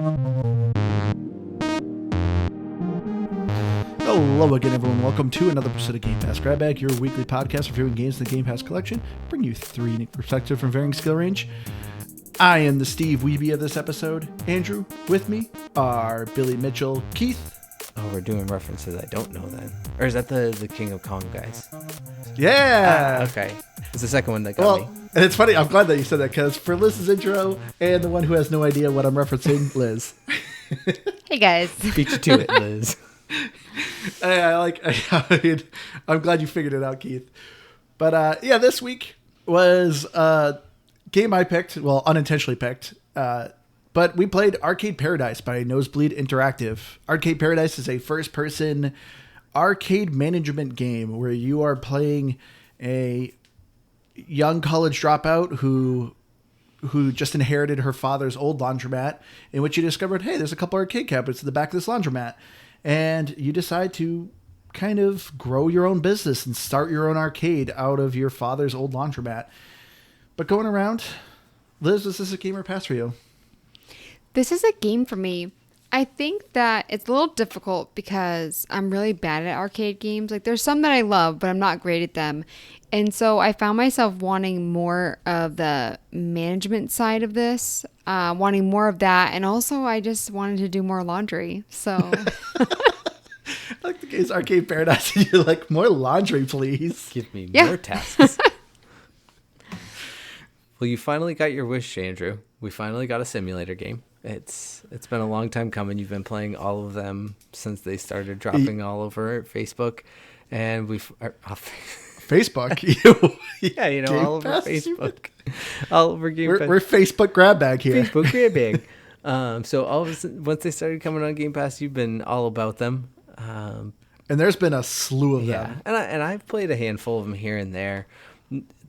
Hello again, everyone. Welcome to another episode of Game Pass Grab Bag, your weekly podcast reviewing games in the Game Pass collection. Bring you three unique perspectives from varying skill range. I am the Steve Weeby of this episode. Andrew, with me are Billy Mitchell, Keith. Oh, we're doing references I don't know then. Or is that the King of Kong guys? Yeah! Okay. It's the second one that got me. And it's funny, I'm glad that you said that, because for Liz's intro, and the one who has no idea what I'm referencing, Liz. Hey, guys. Beat you to it, Liz. I'm glad you figured it out, Keith. But yeah, this week was a game I picked, well, unintentionally picked, but we played Arcade Paradise by Nosebleed Interactive. Arcade Paradise is a first-person arcade management game where you are playing a young college dropout who just inherited her father's old laundromat, in which you discovered, hey, there's a couple arcade cabinets in the back of this laundromat. And you decide to kind of grow your own business and start your own arcade out of your father's old laundromat. But going around, Liz, is this a game or pass for you? This is a game for me. I think that it's a little difficult because I'm really bad at arcade games. Like, there's some that I love, but I'm not great at them. And so I found myself wanting more of the management side of this, wanting more of that. And also, I just wanted to do more laundry. So I like the game's Arcade Paradise. You're like, more laundry, please. Give me more tasks. Well, you finally got your wish, Andrew. We finally got a simulator game. It's been a long time coming. You've been playing all of them since they started dropping all over Facebook, and Facebook. Yeah, all over Facebook, all over Game Pass. We're Facebook grab bag here. Facebook grab bag. So all of a sudden, once they started coming on Game Pass, you've been all about them. And there's been a slew of them. And I've played a handful of them here and there.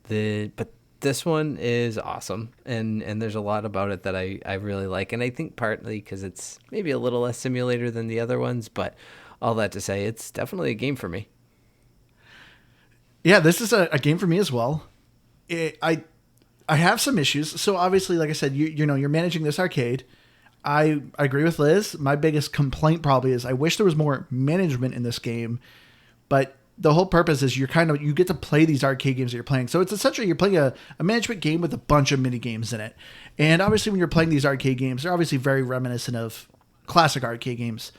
But this one is awesome, and there's a lot about it that I really like, and I think partly because it's maybe a little less simulator than the other ones, but all that to say, it's definitely a game for me. Yeah, this is a game for me as well. I have some issues. So obviously, like I said, you're managing this arcade. I agree with Liz. My biggest complaint probably is I wish there was more management in this game, but the whole purpose is you get to play these arcade games that you're playing. So it's essentially you're playing a management game with a bunch of mini games in it. And obviously when you're playing these arcade games, they're obviously very reminiscent of classic arcade games.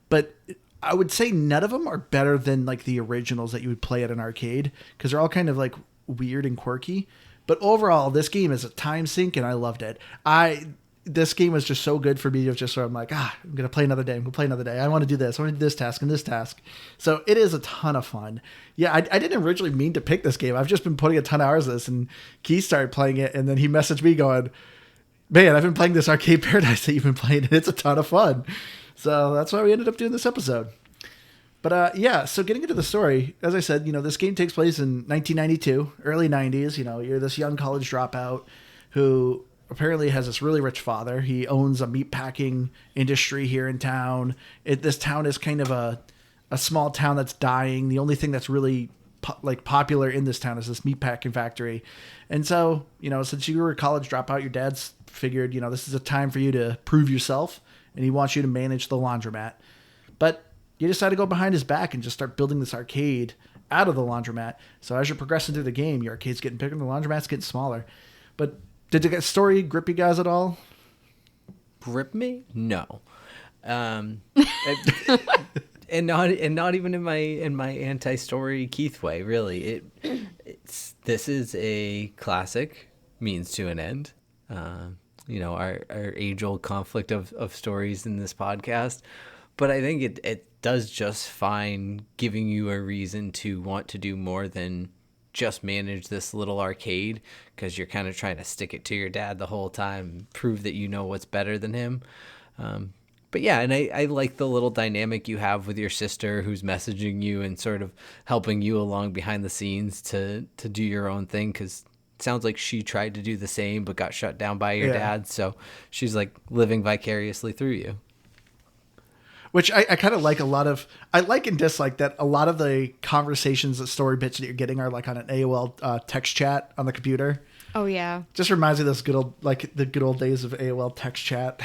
But I would say none of them are better than like the originals that you would play at an arcade, because they're all kind of like weird and quirky. But overall, this game is a time sink, and I loved it. This game was just so good for me. Of just where I'm like, I'm going to play another day. I'm going to play another day. I want to do this. I want to do this task and this task. So it is a ton of fun. Yeah, I didn't originally mean to pick this game. I've just been putting a ton of hours of this, and Keith started playing it, and then he messaged me going, man, I've been playing this Arcade Paradise that you've been playing, and it's a ton of fun. So that's why we ended up doing this episode. But so getting into the story, as I said, this game takes place in 1992, early 90s. You're this young college dropout who apparently has this really rich father. He owns a meatpacking industry here in town. This town is kind of a small town that's dying. The only thing that's really popular in this town is this meatpacking factory. And so, since you were a college dropout, your dad's figured, this is a time for you to prove yourself, and he wants you to manage the laundromat. But you decide to go behind his back and just start building this arcade out of the laundromat. So as you're progressing through the game, your arcade's getting bigger and the laundromat's getting smaller. But did the story grip you guys at all? Grip me? No. And not even in my anti-story Keith way, really. This is a classic means to an end. Our age-old conflict of stories in this podcast. But I think it does just fine giving you a reason to want to do more than just manage this little arcade, because you're kind of trying to stick it to your dad the whole time, prove that you know what's better than him. But yeah, and I like the little dynamic you have with your sister who's messaging you and sort of helping you along behind the scenes to do your own thing, because it sounds like she tried to do the same but got shut down by your dad. So she's like living vicariously through you. Which I kind of like I like and dislike that a lot of the conversations, the story bits that you're getting are like on an AOL text chat on the computer. Oh, yeah. Just reminds me of those the good old days of AOL text chat.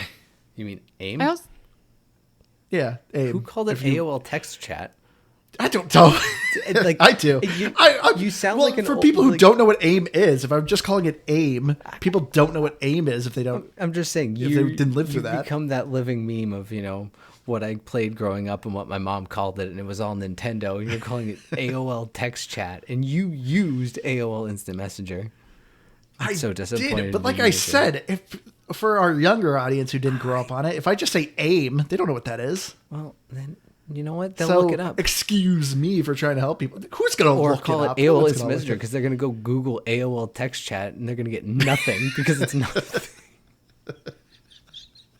You mean AIM? I also, Yeah, AIM. Who called it AOL text chat? I don't know. Like, I do. You sound well, like an for old, people who like- don't know what AIM is. If I'm just calling it AIM, people don't know what AIM is if they don't. I'm just saying, If you they didn't live through you that. become that living meme of, what I played growing up and what my mom called it, and it was all Nintendo, and you're calling it AOL text chat, and you used AOL Instant Messenger. I'm so disappointed. But in like you, I Nathan. said, if for our younger audience who didn't grow up on it, if I just say AIM, they don't know what that is. Well, then, you know what? They'll So look it up. excuse me for trying to help people. Who's going to Or look call it it up? AOL No one's Instant gonna look Messenger, it- because they're going to go Google AOL text chat, and they're going to get nothing because it's nothing.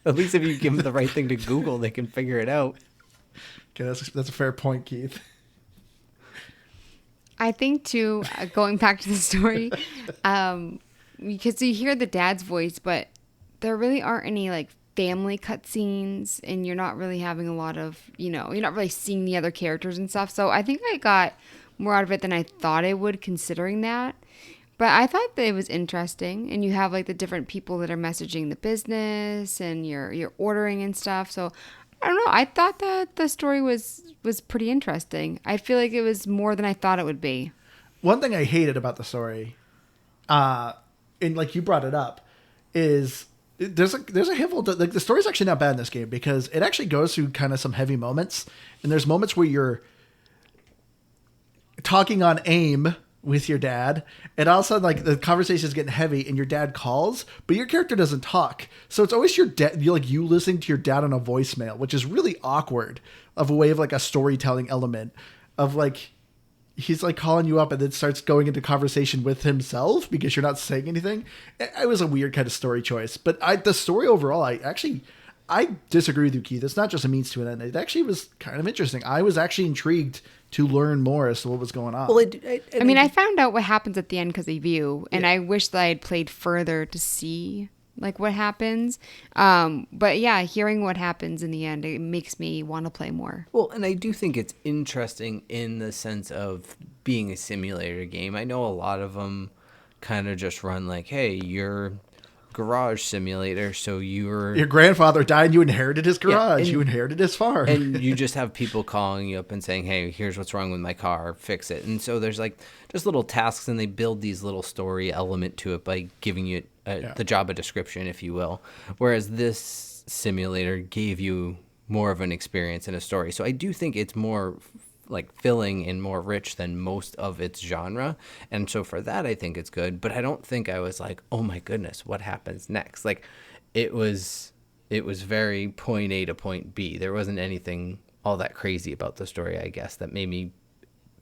At least if you give them the right thing to Google, they can figure it out. Okay, that's a fair point, Keith. I think too, going back to the story, because you hear the dad's voice, but there really aren't any like family cutscenes, and you're not really having a lot of, you're not really seeing the other characters and stuff. So I think I got more out of it than I thought I would, considering that. But I thought that it was interesting, and you have like the different people that are messaging the business, and you're ordering and stuff. So I don't know. I thought that the story was pretty interesting. I feel like it was more than I thought it would be. One thing I hated about the story, and like you brought it up, is there's a handful of, like, the story's actually not bad in this game because it actually goes through kind of some heavy moments, and there's moments where you're talking on AIM with your dad, and all of a sudden, like, the conversation is getting heavy, and your dad calls, but your character doesn't talk. So it's always your dad, you listening to your dad on a voicemail, which is really awkward of a way of like a storytelling element of like, he's like calling you up and then starts going into conversation with himself because you're not saying anything. It was a weird kind of story choice, but the story overall, I disagree with you, Keith. It's not just a means to an end. It actually was kind of interesting. I was actually intrigued to learn more as to what was going on. Well, I found out what happens at the end because of you, and I wish that I had played further to see like what happens. But yeah, hearing what happens in the end, it makes me want to play more. Well, and I do think it's interesting in the sense of being a simulator game. I know a lot of them kind of just run like, hey, you're garage simulator, so your grandfather died and you inherited his garage. and- You inherited his farm. and you just have people calling you up and saying, hey, here's what's wrong with my car, fix it. And so there's like just little tasks, and they build these little story element to it by giving you the job a description, if you will, whereas this simulator gave you more of an experience and a story. So I do think it's more like filling and more rich than most of its genre, and so for that I think it's good. But I don't think I was like, oh my goodness, what happens next? Like it was very point A to point B. There wasn't anything all that crazy about the story, I guess, that made me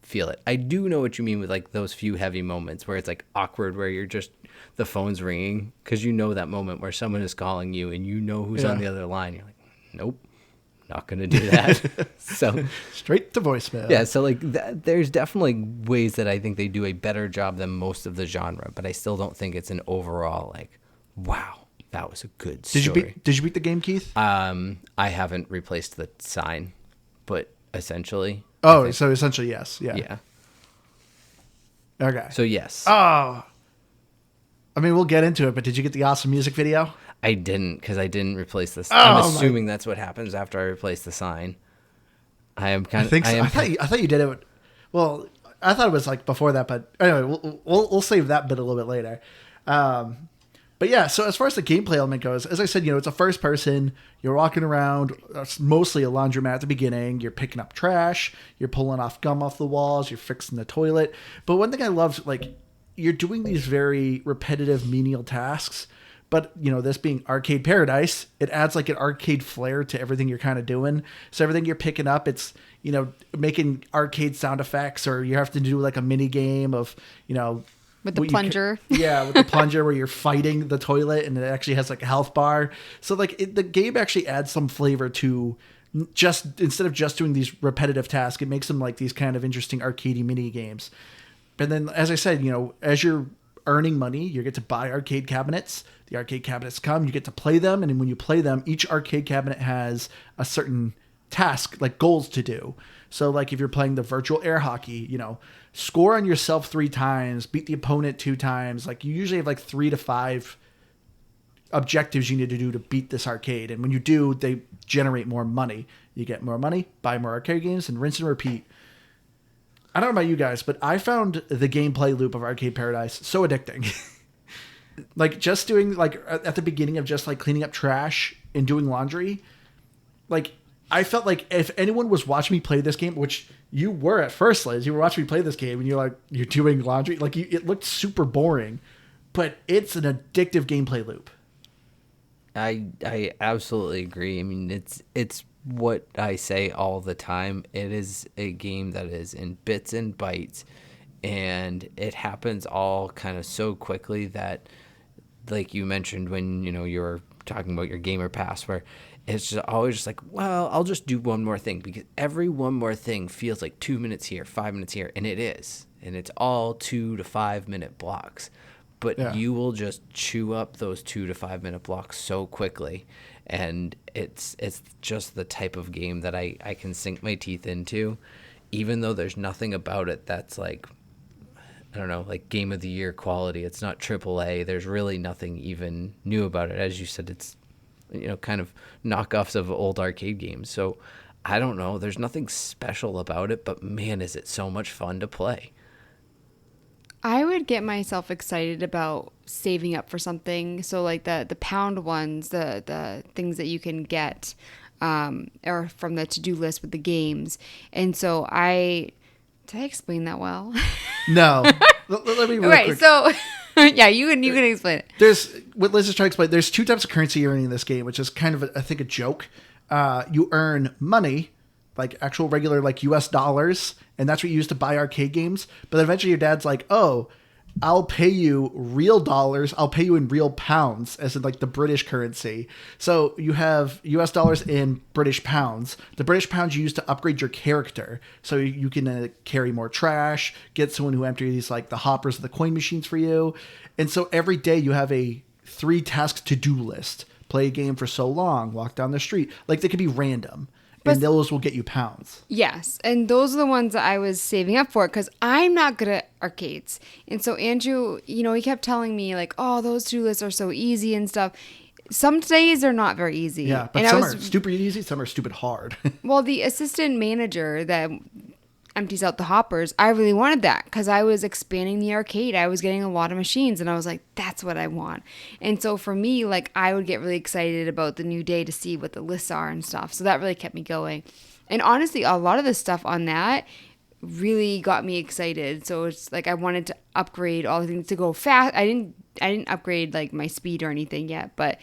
feel it. I do know what you mean with like those few heavy moments where it's like awkward, where you're just, the phone's ringing because you know that moment where someone is calling you and you know who's on the other line. You're like, nope, not gonna do that. So straight to voicemail. yeah, so like there's definitely ways that I think they do a better job than most of the genre, but I still don't think it's an overall like, wow, that was a good story. Did you beat the game, Keith? I haven't replaced the sign, but essentially. Oh, so essentially yes. Yeah. Yeah. Okay. So yes. Oh. I mean, we'll get into it, but did you get the awesome music video? I didn't, because I didn't replace this. Oh, I'm assuming that's what happens after I replace the sign. I am kind of. I think so. I thought you did it. Well, I thought it was like before that, but anyway, we'll save that bit a little bit later. But yeah, so as far as the gameplay element goes, as I said, it's a first person. You're walking around. It's mostly a laundromat at the beginning. You're picking up trash. You're pulling off gum off the walls. You're fixing the toilet. But one thing I loved, like, you're doing these very repetitive menial tasks. But, this being arcade paradise, it adds like an arcade flair to everything you're kind of doing. So everything you're picking up, it's, making arcade sound effects, or you have to do like a mini game of, With the plunger. With the plunger where you're fighting the toilet, and it actually has like a health bar. So like the game actually adds some flavor to just, instead of just doing these repetitive tasks, it makes them like these kind of interesting arcadey mini games. And then, as I said, as you're earning money, you get to buy arcade cabinets. The arcade cabinets come, you get to play them. And when you play them, each arcade cabinet has a certain task, like goals to do. So like if you're playing the virtual air hockey, score on yourself 3 times, beat the opponent 2 times. Like you usually have like 3 to 5 objectives you need to do to beat this arcade. And when you do, they generate more money. You get more money, buy more arcade games, and rinse and repeat. I don't know about you guys, but I found the gameplay loop of Arcade Paradise so addicting. Like just doing like at the beginning of just like cleaning up trash and doing laundry, like I felt like if anyone was watching me play this game, which you were at first, Liz, you were watching me play this game and you're doing laundry, like it looked super boring, but it's an addictive gameplay loop. I absolutely agree. I mean, it's what I say all the time. It is a game that is in bits and bytes, and it happens all kind of so quickly that, like you mentioned when you were talking about your gamer pass, where it's just always just like, well, I'll just do one more thing, because every one more thing feels like 2 minutes here, 5 minutes here, and it is, and it's all 2 to 5 minute blocks. But you will just chew up those 2 to 5 minute blocks so quickly. And it's just the type of game that I can sink my teeth into, even though there's nothing about it that's like, I don't know, like game of the year quality. It's not AAA. There's really nothing even new about it. As you said, it's, kind of knockoffs of old arcade games. So I don't know. There's nothing special about it, but man, is it so much fun to play. I would get myself excited about saving up for something. So like the pound ones, the things that you can get, or from the to-do list with the games. And so did I explain that well? No. Let me real right. quick. So yeah, you can explain it. There's what Liz is trying to explain. There's 2 types of currency you're earning in this game, which is kind of I think a joke. You earn money, like actual regular like US dollars, and that's what you use to buy arcade games. But then eventually your dad's like, oh, I'll pay you real dollars. I'll pay you in real pounds, as in like the British currency. So you have US dollars in British pounds. The British pounds you use to upgrade your character. So you can carry more trash, get someone who empties like the hoppers of the coin machines for you. And so every day you have a 3 task to-do list. Play a game for so long, walk down the street. Like they could be random. And those will get you pounds. Yes. And those are the ones that I was saving up for, because I'm not good at arcades. And so Andrew, he kept telling me like, oh, those to-do lists are so easy and stuff. Some days they're not very easy. Yeah, but some are stupid easy, some are stupid hard. Well, the assistant manager that empties out the hoppers, I really wanted that because I was expanding the arcade. I was getting a lot of machines and I was like, that's what I want. And so for me, like I would get really excited about the new day to see what the lists are and stuff. So that really kept me going. And honestly, a lot of the stuff on that really got me excited. So it's like I wanted to upgrade all the things to go fast. I didn't upgrade like my speed or anything yet, but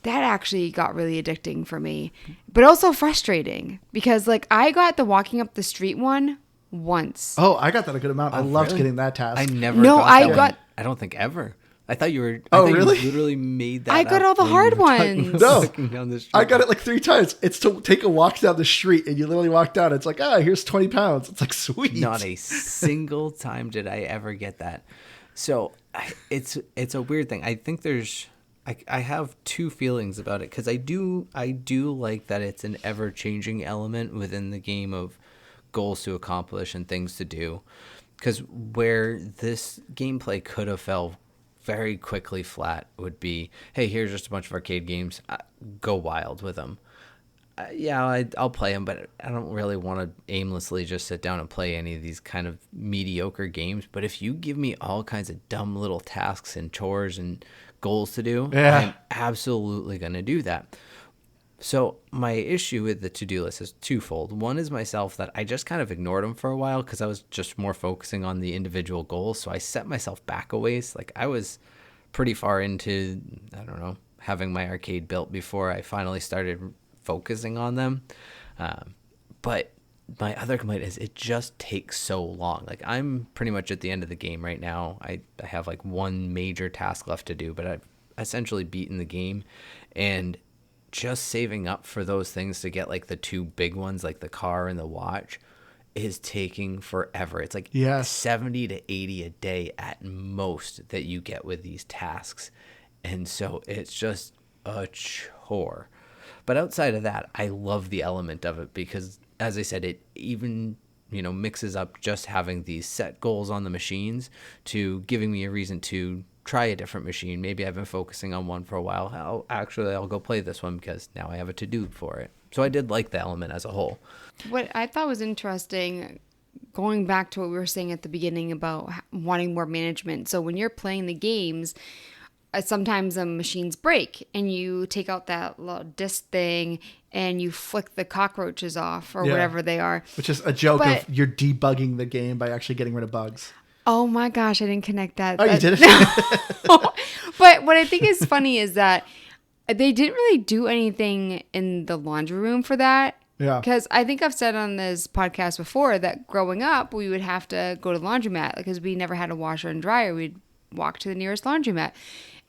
that actually got really addicting for me, but also frustrating because like I got the walking up the street one once. Oh, I got that a good amount. I loved really? getting that task. I never No, got I that got- one. I don't think ever. I thought you were. Oh, I thought really? You literally made that. I got up all the when you hard were talking ones. about No. walking down the street. I got it like 3 times. It's to take a walk down the street and you literally walk down. It's like, here's 20 pounds. It's like, sweet. Not a single time did I ever get that. So it's a weird thing. I think I have 2 feelings about it because I do like that it's an ever-changing element within the game of goals to accomplish and things to do. Because where this gameplay could have fell very quickly flat would be, hey, here's just a bunch of arcade games. Go wild with them. I'll play them, but I don't really want to aimlessly just sit down and play any of these kind of mediocre games. But if you give me all kinds of dumb little tasks and chores and goals to do, I'm absolutely going to do that. So my issue with the to-do list is twofold. One is myself that I just kind of ignored them for a while because I was just more focusing on the individual goals. So I set myself back a ways. Like I was pretty far into, I don't know, having my arcade built before I finally started focusing on them. But my other complaint is it just takes so long. Like I'm pretty much at the end of the game right now. I have like one major task left to do, but I've essentially beaten the game, and just saving up for those things to get like the 2 big ones, like the car and the watch, is taking forever. It's like 70 to 80 a day at most that you get with these tasks. And so it's just a chore. But outside of that, I love the element of it because, as I said, it even, mixes up just having these set goals on the machines to giving me a reason to try a different machine. Maybe I've been focusing on one for a while. I'll go play this one because now I have a to-do for it. So I did like the element as a whole. What I thought was interesting, going back to what we were saying at the beginning about wanting more management. So when you're playing the games, sometimes the machines break and you take out that little disc thing and you flick the cockroaches off or whatever they are. Which is a joke of you're debugging the game by actually getting rid of bugs. Oh my gosh, I didn't connect that. Oh, you did it? But what I think is funny is that they didn't really do anything in the laundry room for that. Yeah. Because I think I've said on this podcast before that growing up, we would have to go to the laundromat because we never had a washer and dryer. We'd walk to the nearest laundromat.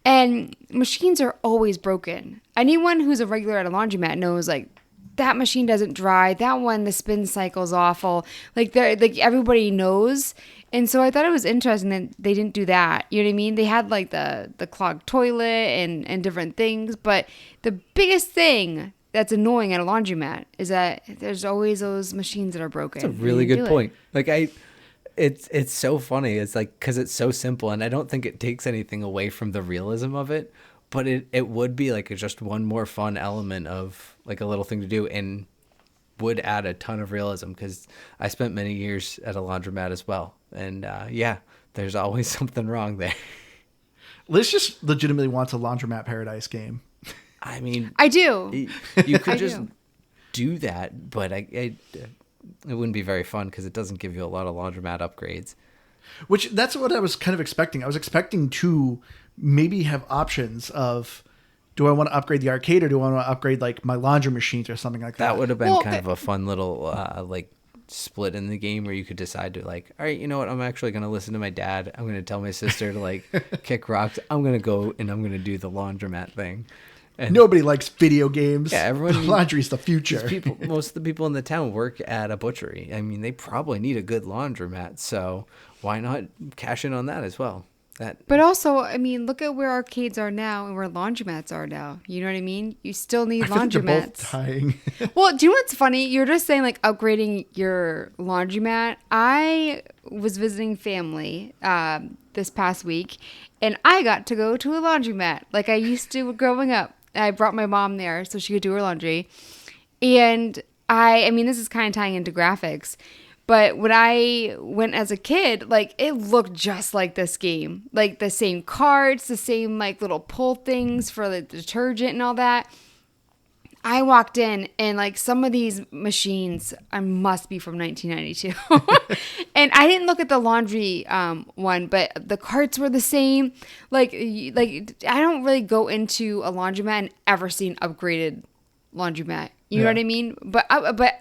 And machines are always broken. Anyone who's a regular at a laundromat knows, like, that machine doesn't dry. That one, the spin cycle's awful. Like everybody knows. And so I thought it was interesting that they didn't do that. You know what I mean? They had like the clogged toilet and different things. But the biggest thing that's annoying at a laundromat is that there's always those machines that are broken. That's a really good point. Like it's so funny. It's like, because it's so simple, and I don't think it takes anything away from the realism of it. But it would be like just one more fun element of like a little thing to do, and would add a ton of realism, because I spent many years at a laundromat as well. And there's always something wrong there. Liz just legitimately wants a Laundromat Paradise game. I mean, I do. You could just do that, but it wouldn't be very fun because it doesn't give you a lot of laundromat upgrades. Which, that's what I was kind of expecting. I was expecting to maybe have options of, do I want to upgrade the arcade or do I want to upgrade like my laundry machines or something like that? That would have been kind of a fun little like split in the game where you could decide to like, all right, you know what? I'm actually going to listen to my dad. I'm going to tell my sister to like kick rocks. I'm going to go and I'm going to do the laundromat thing. And nobody likes video games. Yeah, everyone. Laundry's the future. Most of the people in the town work at a butchery. I mean, they probably need a good laundromat. So why not cash in on that as well? But also, I mean, look at where arcades are now and where laundromats are now. You know what I mean? You still need laundromats. They're both dying. Well, do you know what's funny? You're just saying like upgrading your laundromat. I was visiting family this past week, and I got to go to a laundromat like I used to growing up. I brought my mom there so she could do her laundry. And I mean, this is kind of tying into graphics. But when I went as a kid, like, it looked just like this game. Like, the same carts, the same, like, little pull things for the detergent and all that. I walked in, and, like, some of these machines must be from 1992. And I didn't look at the laundry one, but the carts were the same. Like I don't really go into a laundromat and ever see an upgraded laundromat. You know what I mean? But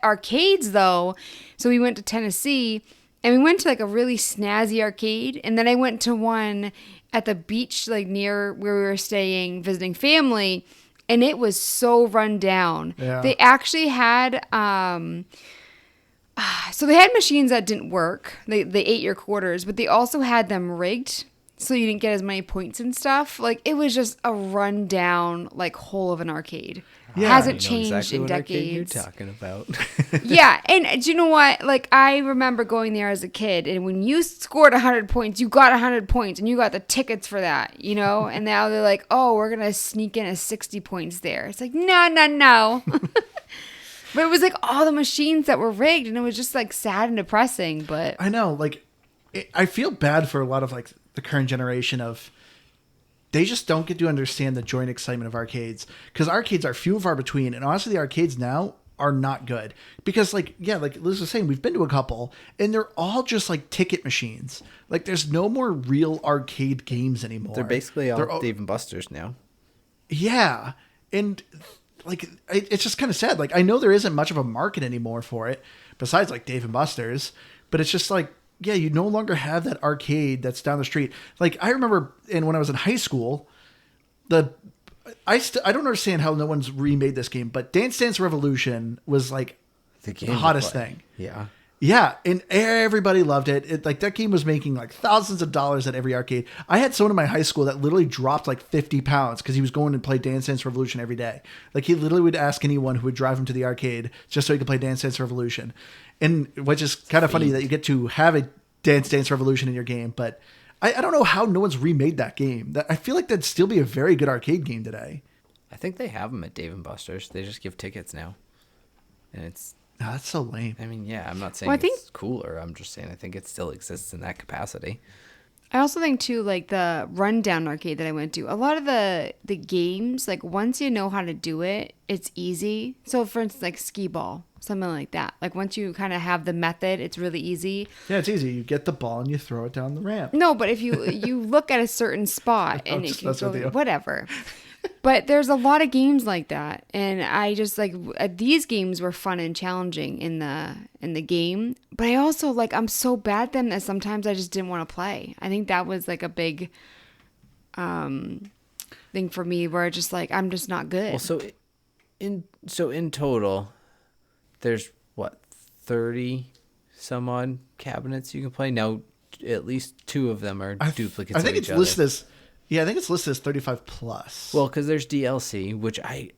arcades, though, so we went to Tennessee, and we went to, like, a really snazzy arcade, and then I went to one at the beach, like, near where we were staying, visiting family, and it was so run down. Yeah. They actually had, so they had machines that didn't work. They ate your quarters, but they also had them rigged, so you didn't get as many points and stuff. Like, it was just a run down, like, hole of an arcade. Yeah, hasn't changed exactly in decades. You're talking about. Yeah, and do you know what? Like, I remember going there as a kid, and when you scored 100 points, you got 100 points, and you got the tickets for that, you know? And now they're like, oh, we're gonna sneak in a 60 points there. It's like, no. But it was like all the machines that were rigged, and it was just like sad and depressing. But I know, like, I feel bad for a lot of like the current generation of. They just don't get to understand the joy and excitement of arcades, because arcades are few and far between. And honestly, the arcades now are not good because, like, yeah, like Liz was saying, we've been to a couple and they're all just like ticket machines. Like, there's no more real arcade games anymore. They're basically all Dave and Buster's now. Yeah. And like, it's just kind of sad. Like, I know there isn't much of a market anymore for it besides like Dave and Buster's, but it's just like, yeah, you no longer have that arcade that's down the street. Like, I remember, and when I was in high school, I don't understand how no one's remade this game, but Dance Dance Revolution was like the hottest thing. Yeah. Yeah, and everybody loved it. Like, that game was making like thousands of dollars at every arcade. I had someone in my high school that literally dropped like 50 pounds because he was going to play Dance Dance Revolution every day. Like, he literally would ask anyone who would drive him to the arcade just so he could play Dance Dance Revolution. And which is kind of funny that you get to have a Dance Dance Revolution in your game, but I don't know how no one's remade that game. I feel like that'd still be a very good arcade game today. I think they have them at Dave and Buster's. They just give tickets now, and it's. Oh, that's so lame. I mean, yeah, I'm not saying Well, I it's cooler. I'm just saying I think it still exists in that capacity. I also think too, like the rundown arcade that I went to, a lot of the games, like once you know how to do it, it's easy. So for instance, like skee ball, something like that. Like once you kind of have the method, it's really easy. Yeah, it's easy. You get the ball and you throw it down the ramp. No, but if you look at a certain spot and it can go whatever. But there's a lot of games like that, and I just like these games were fun and challenging in the game. But I also like I'm so bad at them that sometimes I just didn't want to play. I think that was like a big thing for me, where just like I'm just not good. Well, in total, there's what 30 some odd cabinets you can play now. At least 2 of them are duplicates. I think of it's each other. listed as. Yeah, I think it's listed as 35 plus. Well, because there's DLC, which I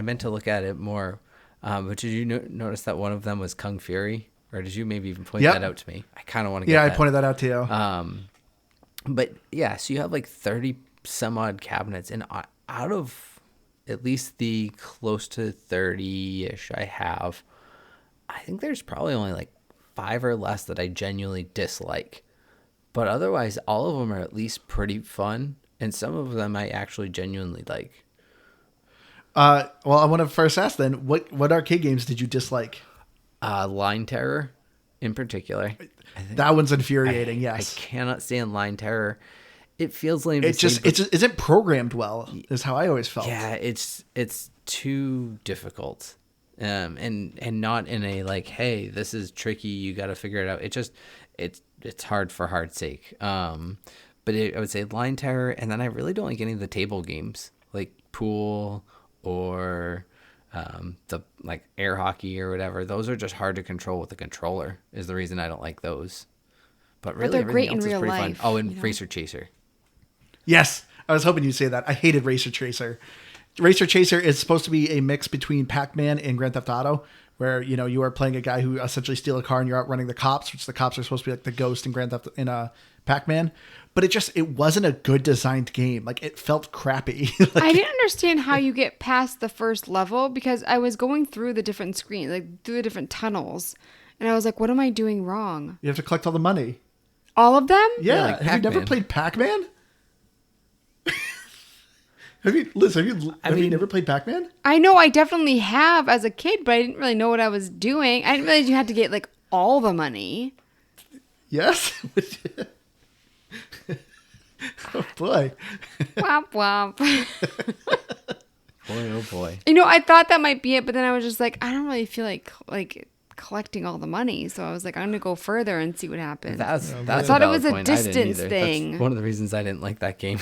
meant to look at it more. But did you notice that one of them was Kung Fury? Or did you maybe even point that out to me? I kind of want to get that. I pointed that out to you. But yeah, so you have like 30 some odd cabinets. And out of at least the close to 30-ish I have, I think there's probably only like 5 or less that I genuinely dislike. But otherwise, all of them are at least pretty fun, and some of them I actually genuinely like. Well, I want to first ask then, what arcade games did you dislike? Line Terror, in particular. That one's infuriating. Yes, I cannot stand Line Terror. It feels lame. It just isn't programmed well. Is how I always felt. Yeah, it's too difficult, and not in a like, hey, this is tricky. You got to figure it out. It's hard for hard's sake. But I would say Line Terror, and then I really don't like any of the table games like pool or the like air hockey or whatever. Those are just hard to control with a controller. Is the reason I don't like those. But really, they're great everything else in is real pretty life, fun. Oh, and you know? Racer Chaser. Yes, I was hoping you'd say that. I hated Racer Chaser. Racer Chaser is supposed to be a mix between Pac-Man and Grand Theft Auto, where you are playing a guy who essentially steals a car and you're outrunning the cops, which the cops are supposed to be like the ghost in Grand Theft in Pac-Man. But it wasn't a good designed game. Like it felt crappy. I didn't understand how you get past the first level, because I was going through the different screens, like through the different tunnels, and I was like, what am I doing wrong? You have to collect all the money. All of them? Yeah. like have you never Pac-Man. played Pac-Man? Have you never played Pac-Man? I know I definitely have as a kid, but I didn't really know what I was doing. I didn't realize you had to get like all the money. Yes. Oh boy. Womp womp. Boy, oh boy. I thought that might be it, but then I was just like, I don't really feel like collecting all the money. So I was like, I'm going to go further and see what happens. That's I thought it was a valid point. I didn't distance either. thing. That's one of the reasons I didn't like that game.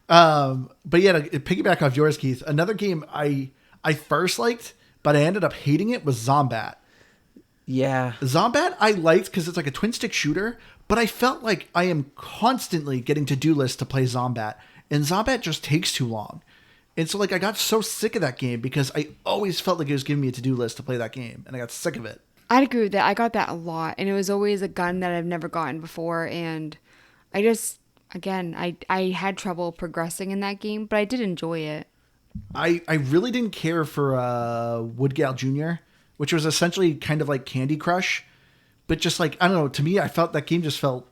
But yeah, to piggyback off yours, Keith, another game I first liked, but I ended up hating it was Zombat. Yeah. Zombat I liked because it's like a twin stick shooter, but I felt like I am constantly getting to-do lists to play Zombat, and Zombat just takes too long. And so like I got so sick of that game because I always felt like it was giving me a to-do list to play that game, and I got sick of it. I'd agree with that. I got that a lot, and it was always a gun that I've never gotten before, and I just, again, I had trouble progressing in that game, but I did enjoy it. I really didn't care for Wood Gal Jr., which was essentially kind of like Candy Crush, but just like, I don't know, to me, I felt that game just felt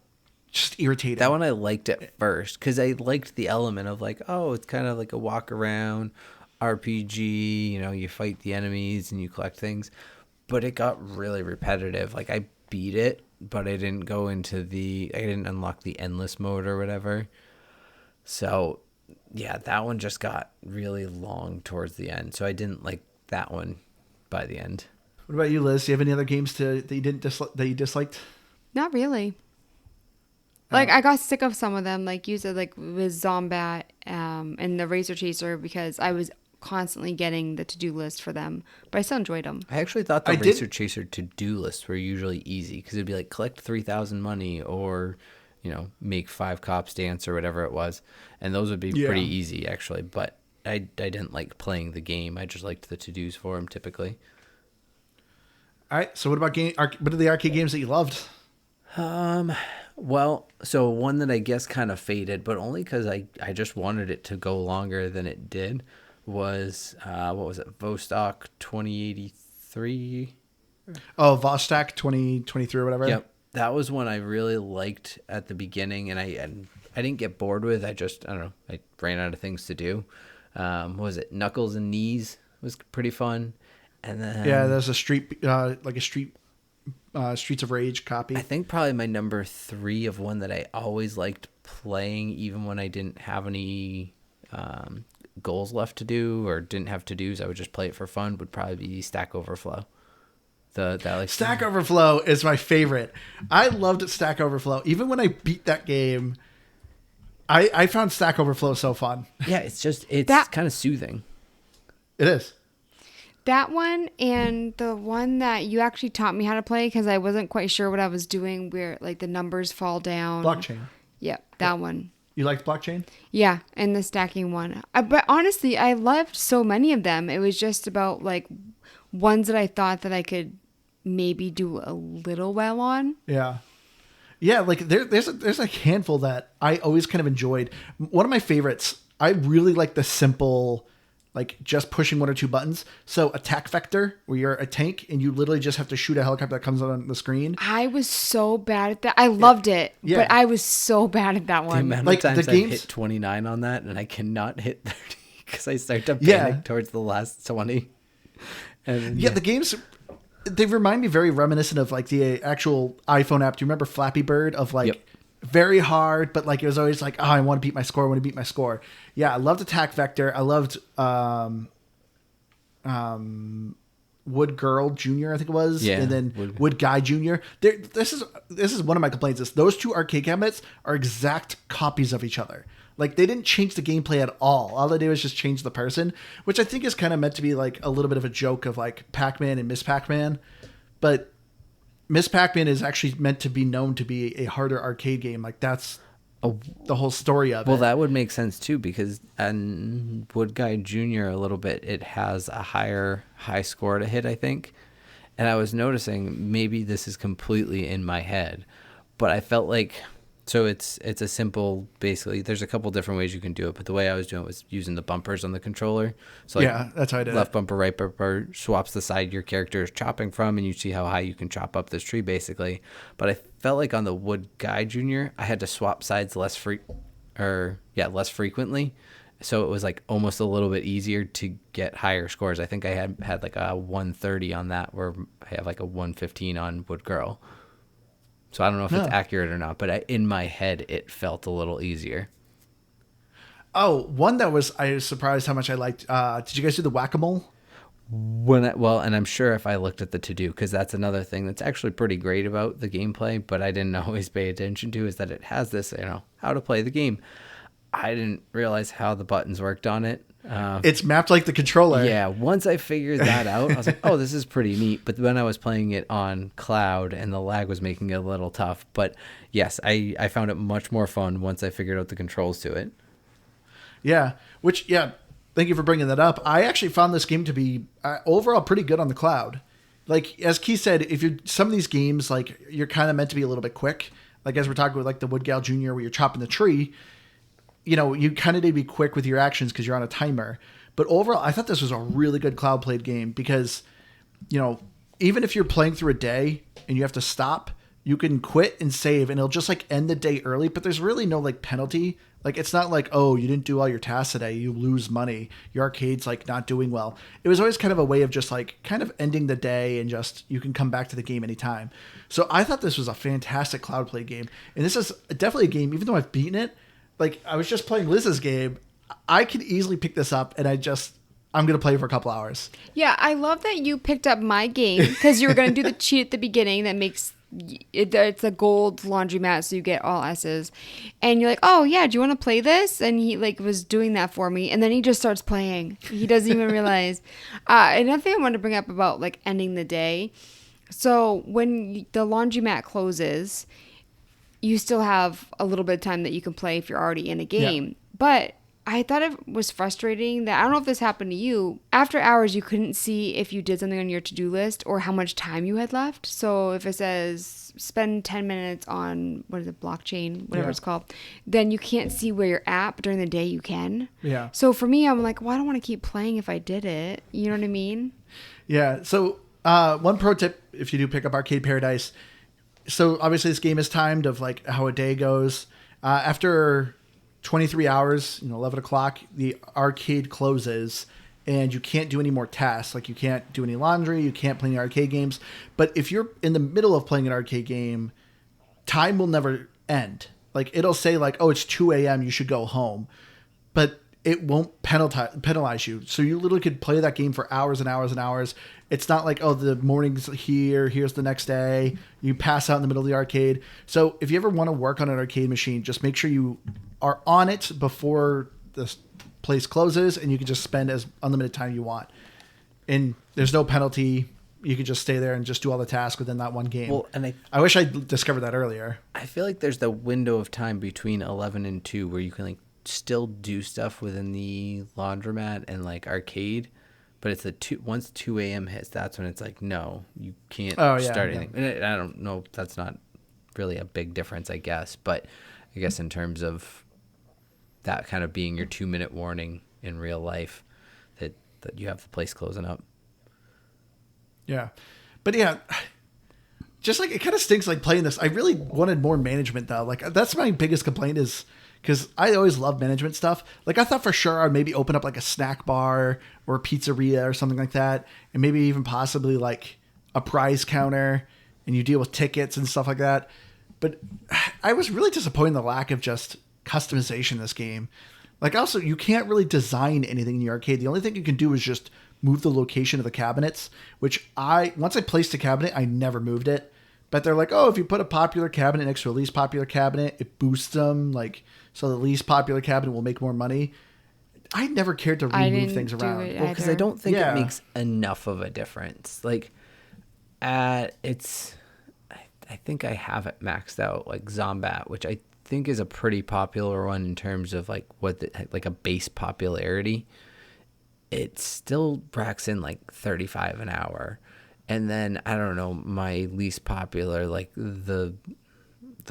just irritating. That one I liked at first because I liked the element of like, oh, it's kind of like a walk around RPG, you fight the enemies and you collect things, but it got really repetitive. Like I beat it, but I didn't I didn't unlock the endless mode or whatever. So yeah, that one just got really long towards the end. So I didn't like that one by the end. What about you, Liz? Do you have any other games that you didn't that you disliked? Not really. Like, I got sick of some of them, like you said, like with Zombat and the Razor Chaser, because I was constantly getting the to-do list for them, but I still enjoyed them. I actually thought the Racer Chaser to-do lists were usually easy because it'd be like collect 3,000 money or, make 5 cops dance or whatever it was. And those would be pretty easy, actually. But I didn't like playing the game. I just liked the to-dos for them typically. All right. So what about what are the arcade games that you loved? Well, so one that I guess kind of faded, but only because I just wanted it to go longer than it did was, what was it? Vostok 2083? Oh, Vostok 2023 or whatever. Yep. That was one I really liked at the beginning, and I didn't get bored with. I don't know, I ran out of things to do. What was it? Knuckles and Knees was pretty fun. And then Yeah, there's a Streets of Rage copy. I think probably my number 3 of one that I always liked playing, even when I didn't have any goals left to do or didn't have to dos, I would just play it for fun, would probably be Stack Overflow. Stack Overflow is my favorite. I loved Stack Overflow. Even when I beat that game, I found Stack Overflow so fun. Yeah, it's kind of soothing. It is. That one and the one that you actually taught me how to play because I wasn't quite sure what I was doing, where like the numbers fall down. Blockchain. Yep, that one. You liked Blockchain? Yeah, and the stacking one. But honestly, I loved so many of them. It was just about like ones that I thought that I could maybe do a little well on. Yeah. Yeah, like there's a handful that I always kind of enjoyed. One of my favorites, I really like the simple, like just pushing 1 or 2 buttons. So Attack Vector, where you're a tank and you literally just have to shoot a helicopter that comes on the screen. I was so bad at that. I loved it, but I was so bad at that The one. amount Like, of times the I games- hit 29 on that, and I cannot hit 30 because I start to panic towards the last 20. And Yeah, the games, they remind me very reminiscent of like the actual iPhone app. Do you remember Flappy Bird? Of like, Yep. very hard, but like it was always like, oh, I want to beat my score. I want to beat my score. Yeah, I loved Attack Vector. I loved Wood Girl Jr. I think it was, Yeah, and then Wood Guy Jr. This is one of my complaints. Is those 2 arcade cabinets are exact copies of each other. Like they didn't change the gameplay at all. All they did was just change the person, which I think is kind of meant to be like a little bit of a joke of like Pac-Man and Miss Pac-Man, but Miss Pac-Man is actually meant to be known to be a harder arcade game. Like that's the whole story of it. Well, that would make sense too, because on Wood Guy Jr. a little bit, it has a high score to hit, I think. And I was noticing, maybe this is completely in my head, but I felt like, so it's a simple, basically, there's a couple different ways you can do it, but the way I was doing it was using the bumpers on the controller. So like, yeah, that's how I did left it. bumper, right bumper swaps the side your character is chopping from, and you see how high you can chop up this tree, basically. But I felt like on the Wood Guy Jr., I had to swap sides less frequently. So it was like almost a little bit easier to get higher scores. I think I had like a 130 on that, where I have like a 115 on Wood Girl. So I don't know if it's accurate or not, but in my head, it felt a little easier. Oh, one that I was surprised how much I liked. Did you guys do the Whack-A-Mole? And I'm sure if I looked at the to-do, because that's another thing that's actually pretty great about the gameplay, but I didn't always pay attention to, is that it has this, how to play the game. I didn't realize how the buttons worked on it. It's mapped like the controller. Yeah, once I figured that out, I was like, oh, this is pretty neat. But when I was playing it on cloud, and the lag was making it a little tough. But yes, I found it much more fun once I figured out the controls to it. Yeah, thank you for bringing that up. I actually found this game to be overall pretty good on the cloud. Like, as Keith said, some of these games, like, you're kind of meant to be a little bit quick. Like, as we're talking with, like, the Wood Gal Jr., where you're chopping the tree, you kind of need to be quick with your actions because you're on a timer. But overall, I thought this was a really good cloud played game because, even if you're playing through a day and you have to stop, you can quit and save, and it'll just, like, end the day early. But there's really no, like, penalty. Like, it's not like, oh, you didn't do all your tasks today, you lose money, your arcade's, like, not doing well. It was always kind of a way of just, like, kind of ending the day, and just, you can come back to the game anytime. So I thought this was a fantastic cloud play game. And this is definitely a game, even though I've beaten it, like, I was just playing Liz's game, I could easily pick this up, and I'm going to play for a couple hours. Yeah, I love that you picked up my game because you were going to do the cheat at the beginning that makes it's a gold laundromat, so you get all S's. And you're like, oh, yeah, do you want to play this? And he, like, was doing that for me. And then he just starts playing. He doesn't even realize. Another thing I wanted to bring up about, like, ending the day. So when the laundromat closes, you still have a little bit of time that you can play if you're already in a game. Yeah. But I thought it was frustrating that I don't know if this happened to you. After hours, you couldn't see if you did something on your to-do list or how much time you had left. So if it says spend 10 minutes on, what is it, blockchain, whatever it's called, then you can't see where you're at, but during the day you can. Yeah. So for me, I'm like, well, I don't want to keep playing if I did it. You know what I mean? Yeah. So one pro tip, if you do pick up Arcade Paradise, so obviously this game is timed of like how a day goes. After 23 hours, 11 o'clock, the arcade closes and you can't do any more tasks. Like you can't do any laundry, you can't play any arcade games. But if you're in the middle of playing an arcade game, time will never end. Like it'll say like, oh, it's 2 a.m., you should go home. But it won't penalize you. So you literally could play that game for hours and hours and hours. It's not like, oh, the morning's here's the next day. You pass out in the middle of the arcade. So if you ever want to work on an arcade machine, just make sure you are on it before the place closes, and you can just spend as unlimited time you want. And there's no penalty. You can just stay there and just do all the tasks within that one game. Well, and I wish I discovered that earlier. I feel like there's the window of time between 11 and 2 where you can like still do stuff within the laundromat and like arcade, but it's once 2 a.m. hits, that's when it's like, no, you can't start anything. And I don't know, that's not really a big difference, I guess, but I guess in terms of that kind of being your 2-minute warning in real life that you have the place closing up. Yeah. But yeah, just like it kind of stinks like playing this. I really wanted more management though. Like that's my biggest complaint is because I always love management stuff. Like I thought for sure I'd maybe open up like a snack bar or a pizzeria or something like that. And maybe even possibly like a prize counter and you deal with tickets and stuff like that. But I was really disappointed in the lack of just customization in this game. Like also you can't really design anything in the arcade. The only thing you can do is just move the location of the cabinets, which once I placed a cabinet, I never moved it. But they're like, oh, if you put a popular cabinet next to a least popular cabinet, it boosts them. Like, so the least popular cabinet will make more money. I never cared to remove things around. Well, because I don't think it makes enough of a difference. Like, I think I have it maxed out, like Zombat, which I think is a pretty popular one in terms of like like a base popularity. It still racks in like 35 an hour. And then I don't know, my least popular, like the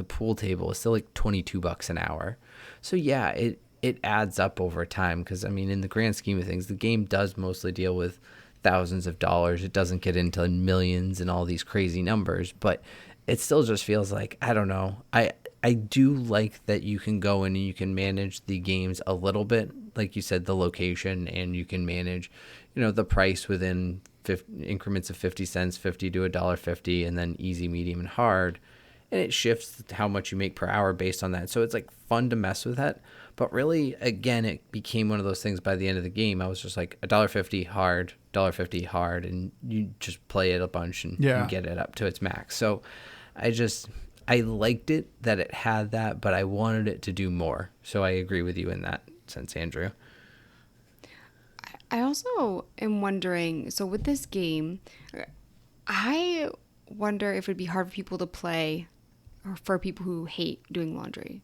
pool table is still like $22 an hour. So yeah, it adds up over time because I mean, in the grand scheme of things, the game does mostly deal with thousands of dollars. It doesn't get into millions and all these crazy numbers, but it still just feels like, I don't know. I do like that you can go in and you can manage the games a little bit, like you said, the location, and you can manage, the price within increments of 50 cents, 50 to $1.50, and then easy, medium, and hard. And it shifts how much you make per hour based on that. So it's like fun to mess with that. But really, again, it became one of those things by the end of the game. I was just like $1.50 hard, $1.50 hard, and you just play it a bunch and get it up to its max. So I liked it that it had that, but I wanted it to do more. So I agree with you in that sense, Andrew. I also am wondering, so with this game, I wonder if it'd be hard for people to play or for people who hate doing laundry.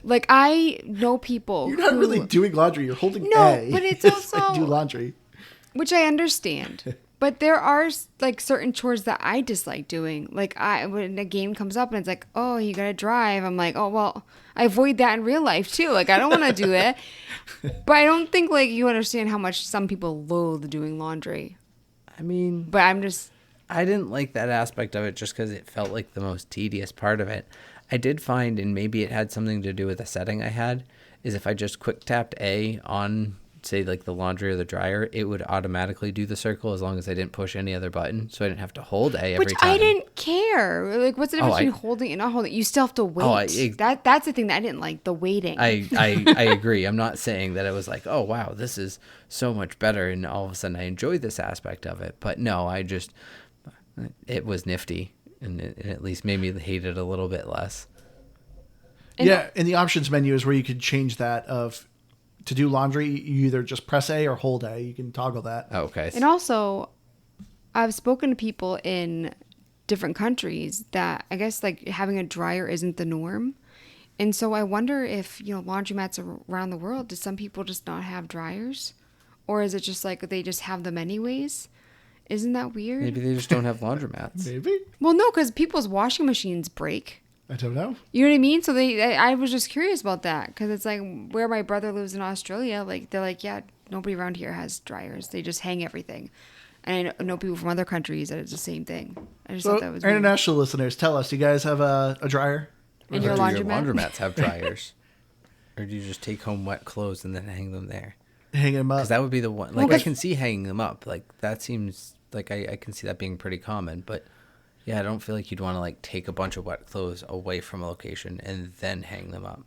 Like, I know people You're not really doing laundry. You're holding No, but it's also... do laundry. Which I understand. But there are, like, certain chores that I dislike doing. Like, when a game comes up and it's like, oh, you gotta drive. I'm like, oh, well, I avoid that in real life, too. Like, I don't want to do it. But I don't think, like, you understand how much some people loathe doing laundry. I mean... But I didn't like that aspect of it just because it felt like the most tedious part of it. I did find, and maybe it had something to do with a setting I had, is if I just quick tapped A on, say, like the laundry or the dryer, it would automatically do the circle as long as I didn't push any other button. So I didn't have to hold A every time. Which I didn't care. Like, what's the difference between holding and not holding? You still have to wait. That's the thing that I didn't like, the waiting. I agree. I'm not saying that it was like, oh, wow, this is so much better, and all of a sudden I enjoyed this aspect of it. But no, it was nifty. And it at least made me hate it a little bit less. And the options menu is where you could change that to do laundry. You either just press A or hold A. You can toggle that. Oh, okay. And also, I've spoken to people in different countries that I guess like having a dryer isn't the norm. And so I wonder if, laundromats around the world, do some people just not have dryers? Or is it just like they just have them anyways? Isn't that weird? Maybe they just don't have laundromats. Maybe. Well, no, because people's washing machines break. I don't know. You know what I mean? So I was just curious about that, because it's like where my brother lives in Australia, like they're like, yeah, nobody around here has dryers. They just hang everything. And I know people from other countries that it's the same thing. I just thought that was weird. International listeners, tell us, do you guys have a dryer? And Or your do laundromat? laundromats have dryers? Or do you just take home wet clothes and then hang them there? Hang them up. Because that would be the one. Like, I can see hanging them up. Like, that seems like I can see that being pretty common. But yeah, I don't feel like you'd want to like take a bunch of wet clothes away from a location and then hang them up.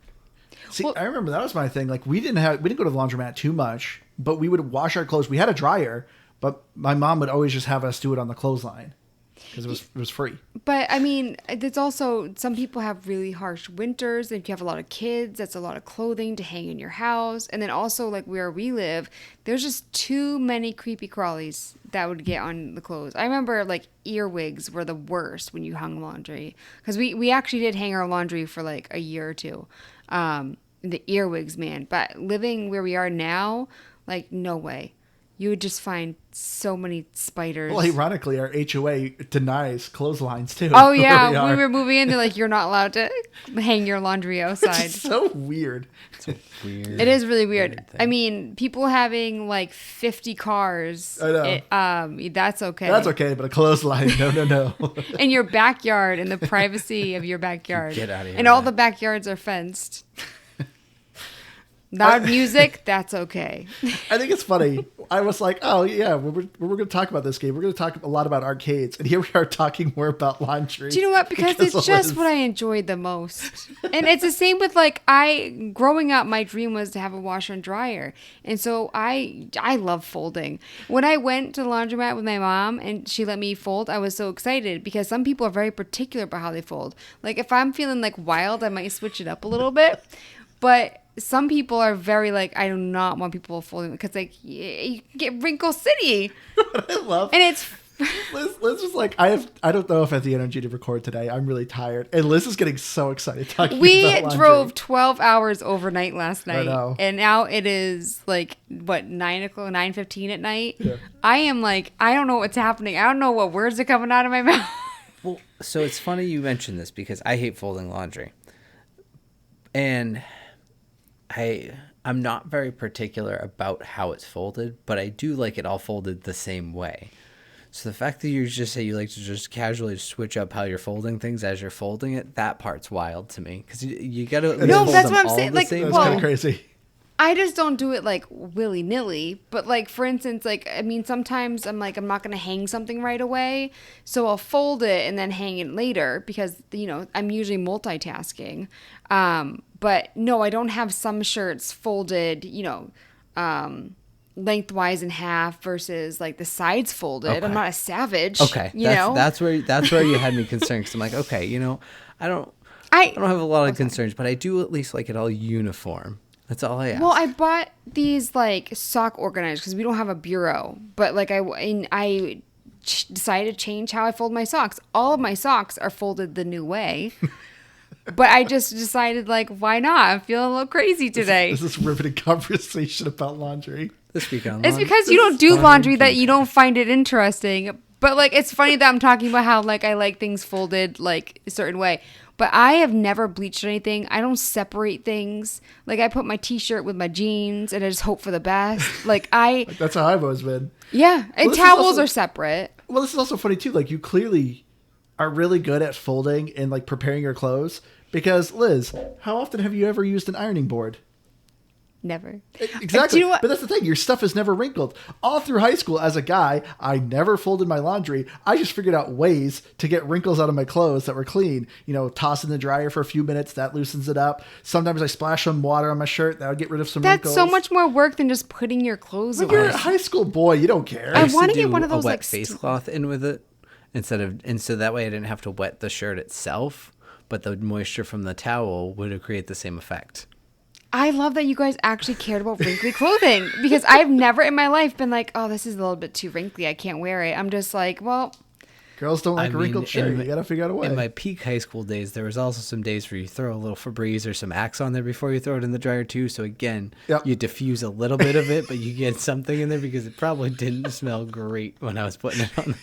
See, I remember that was my thing. Like we didn't go to the laundromat too much, but we would wash our clothes. We had a dryer, but my mom would always just have us do it on the clothesline because it was free. But I mean, it's also, some people have really harsh winters. If you have a lot of kids, that's a lot of clothing to hang in your house. And then also, like where we live, there's just too many creepy crawlies that would get on the clothes. I remember like earwigs were the worst when you hung laundry, because we actually did hang our laundry for like a year or two. The earwigs, man. But living where we are now, like no way. You would just find so many spiders. Well, ironically, our HOA denies clotheslines too. Oh where yeah, we we were moving in. They're like, you're not allowed to hang your laundry outside. It's so weird. It's weird. It is really weird. thing. I mean, people having like 50 cars. I know. That's okay. That's okay, but a clothesline, no. In your backyard, in the privacy of your backyard. Get outta here, And all man. the backyards are fenced. Loud music, that's okay. I think it's funny. I was like, oh yeah, we're going to talk about this game. We're going to talk a lot about arcades, and here we are talking more about laundry. Do you know what? Because it's of just Liz. what I enjoyed the most. And it's the same with like growing up, my dream was to have a washer and dryer. And so I love folding. When I went to the laundromat with my mom and she let me fold, I was so excited, because some people are very particular about how they fold. Like if I'm feeling like wild, I might switch it up a little bit. But some people are very like, I do not want people folding, because like you get Wrinkle City. What I love. And it's Liz was like, I don't know if I have the energy to record today. I'm really tired. And Liz is getting so excited talking We about laundry. drove 12 hours overnight last night. know. And now it is like, what, 9:15 at night? Yeah. I am like, I don't know what's happening. I don't know what words are coming out of my mouth. Well, so it's funny you mentioned this, because I hate folding laundry. And I'm not very particular about how it's folded, but I do like it all folded the same way. So the fact that you just say you like to just casually switch up how you're folding things as you're folding it, that part's wild to me, because you got to No, fold that's them what I'm all saying, the like, same That's well- kind of crazy. I just don't do it like willy-nilly. But like, for instance, like, I mean, sometimes I'm like, I'm not going to hang something right away. So I'll fold it and then hang it later, because, I'm usually multitasking. But no, I don't have some shirts folded, lengthwise in half versus like the sides folded. Okay. I'm not a savage. Okay, You know? that's where you had me concerned, because I'm like, okay, I don't have a lot of concerns, but I do at least like it all uniform. That's all I ask. Well, I bought these like sock organizers because we don't have a bureau. But like I decided to change how I fold my socks. All of my socks are folded the new way. But I just decided, like, why not? I'm feeling a little crazy today. This is riveting conversation about laundry. This week on It's Laundry- because you don't do laundry that you don't find it interesting. But like, it's funny that I'm talking about how like I like things folded like a certain way. But I have never bleached anything. I don't separate things. Like I put my t-shirt with my jeans and I just hope for the best. Like That's how I've always been. yeah. And this is towels also- are separate. Well, this is also funny too. Like you clearly are really good at folding and like preparing your clothes. Because Liz, how often have you ever used an ironing board? Never. Exactly. Do you know what? But that's the thing. Your stuff is never wrinkled. All through high school, as a guy, I never folded my laundry. I just figured out ways to get wrinkles out of my clothes that were clean. Toss in the dryer for a few minutes. That loosens it up. Sometimes I splash some water on my shirt. That would get rid of some That's wrinkles. so much more work than just putting your clothes When away. you're a high school boy, you don't care. I used wanna to get do one of those, a wet like, face cloth in with it and so that way I didn't have to wet the shirt itself, but the moisture from the towel would create the same effect. I love that you guys actually cared about wrinkly clothing, because I've never in my life been like, oh, this is a little bit too wrinkly. I can't wear it. I'm just like, well, Girls don't like a wrinkled shirt. You got to figure out a way. In my peak high school days, there was also some days where you throw a little Febreze or some Axe on there before you throw it in the dryer too. So again, you diffuse a little bit of it, but you get something in there because it probably didn't smell great when I was putting it on.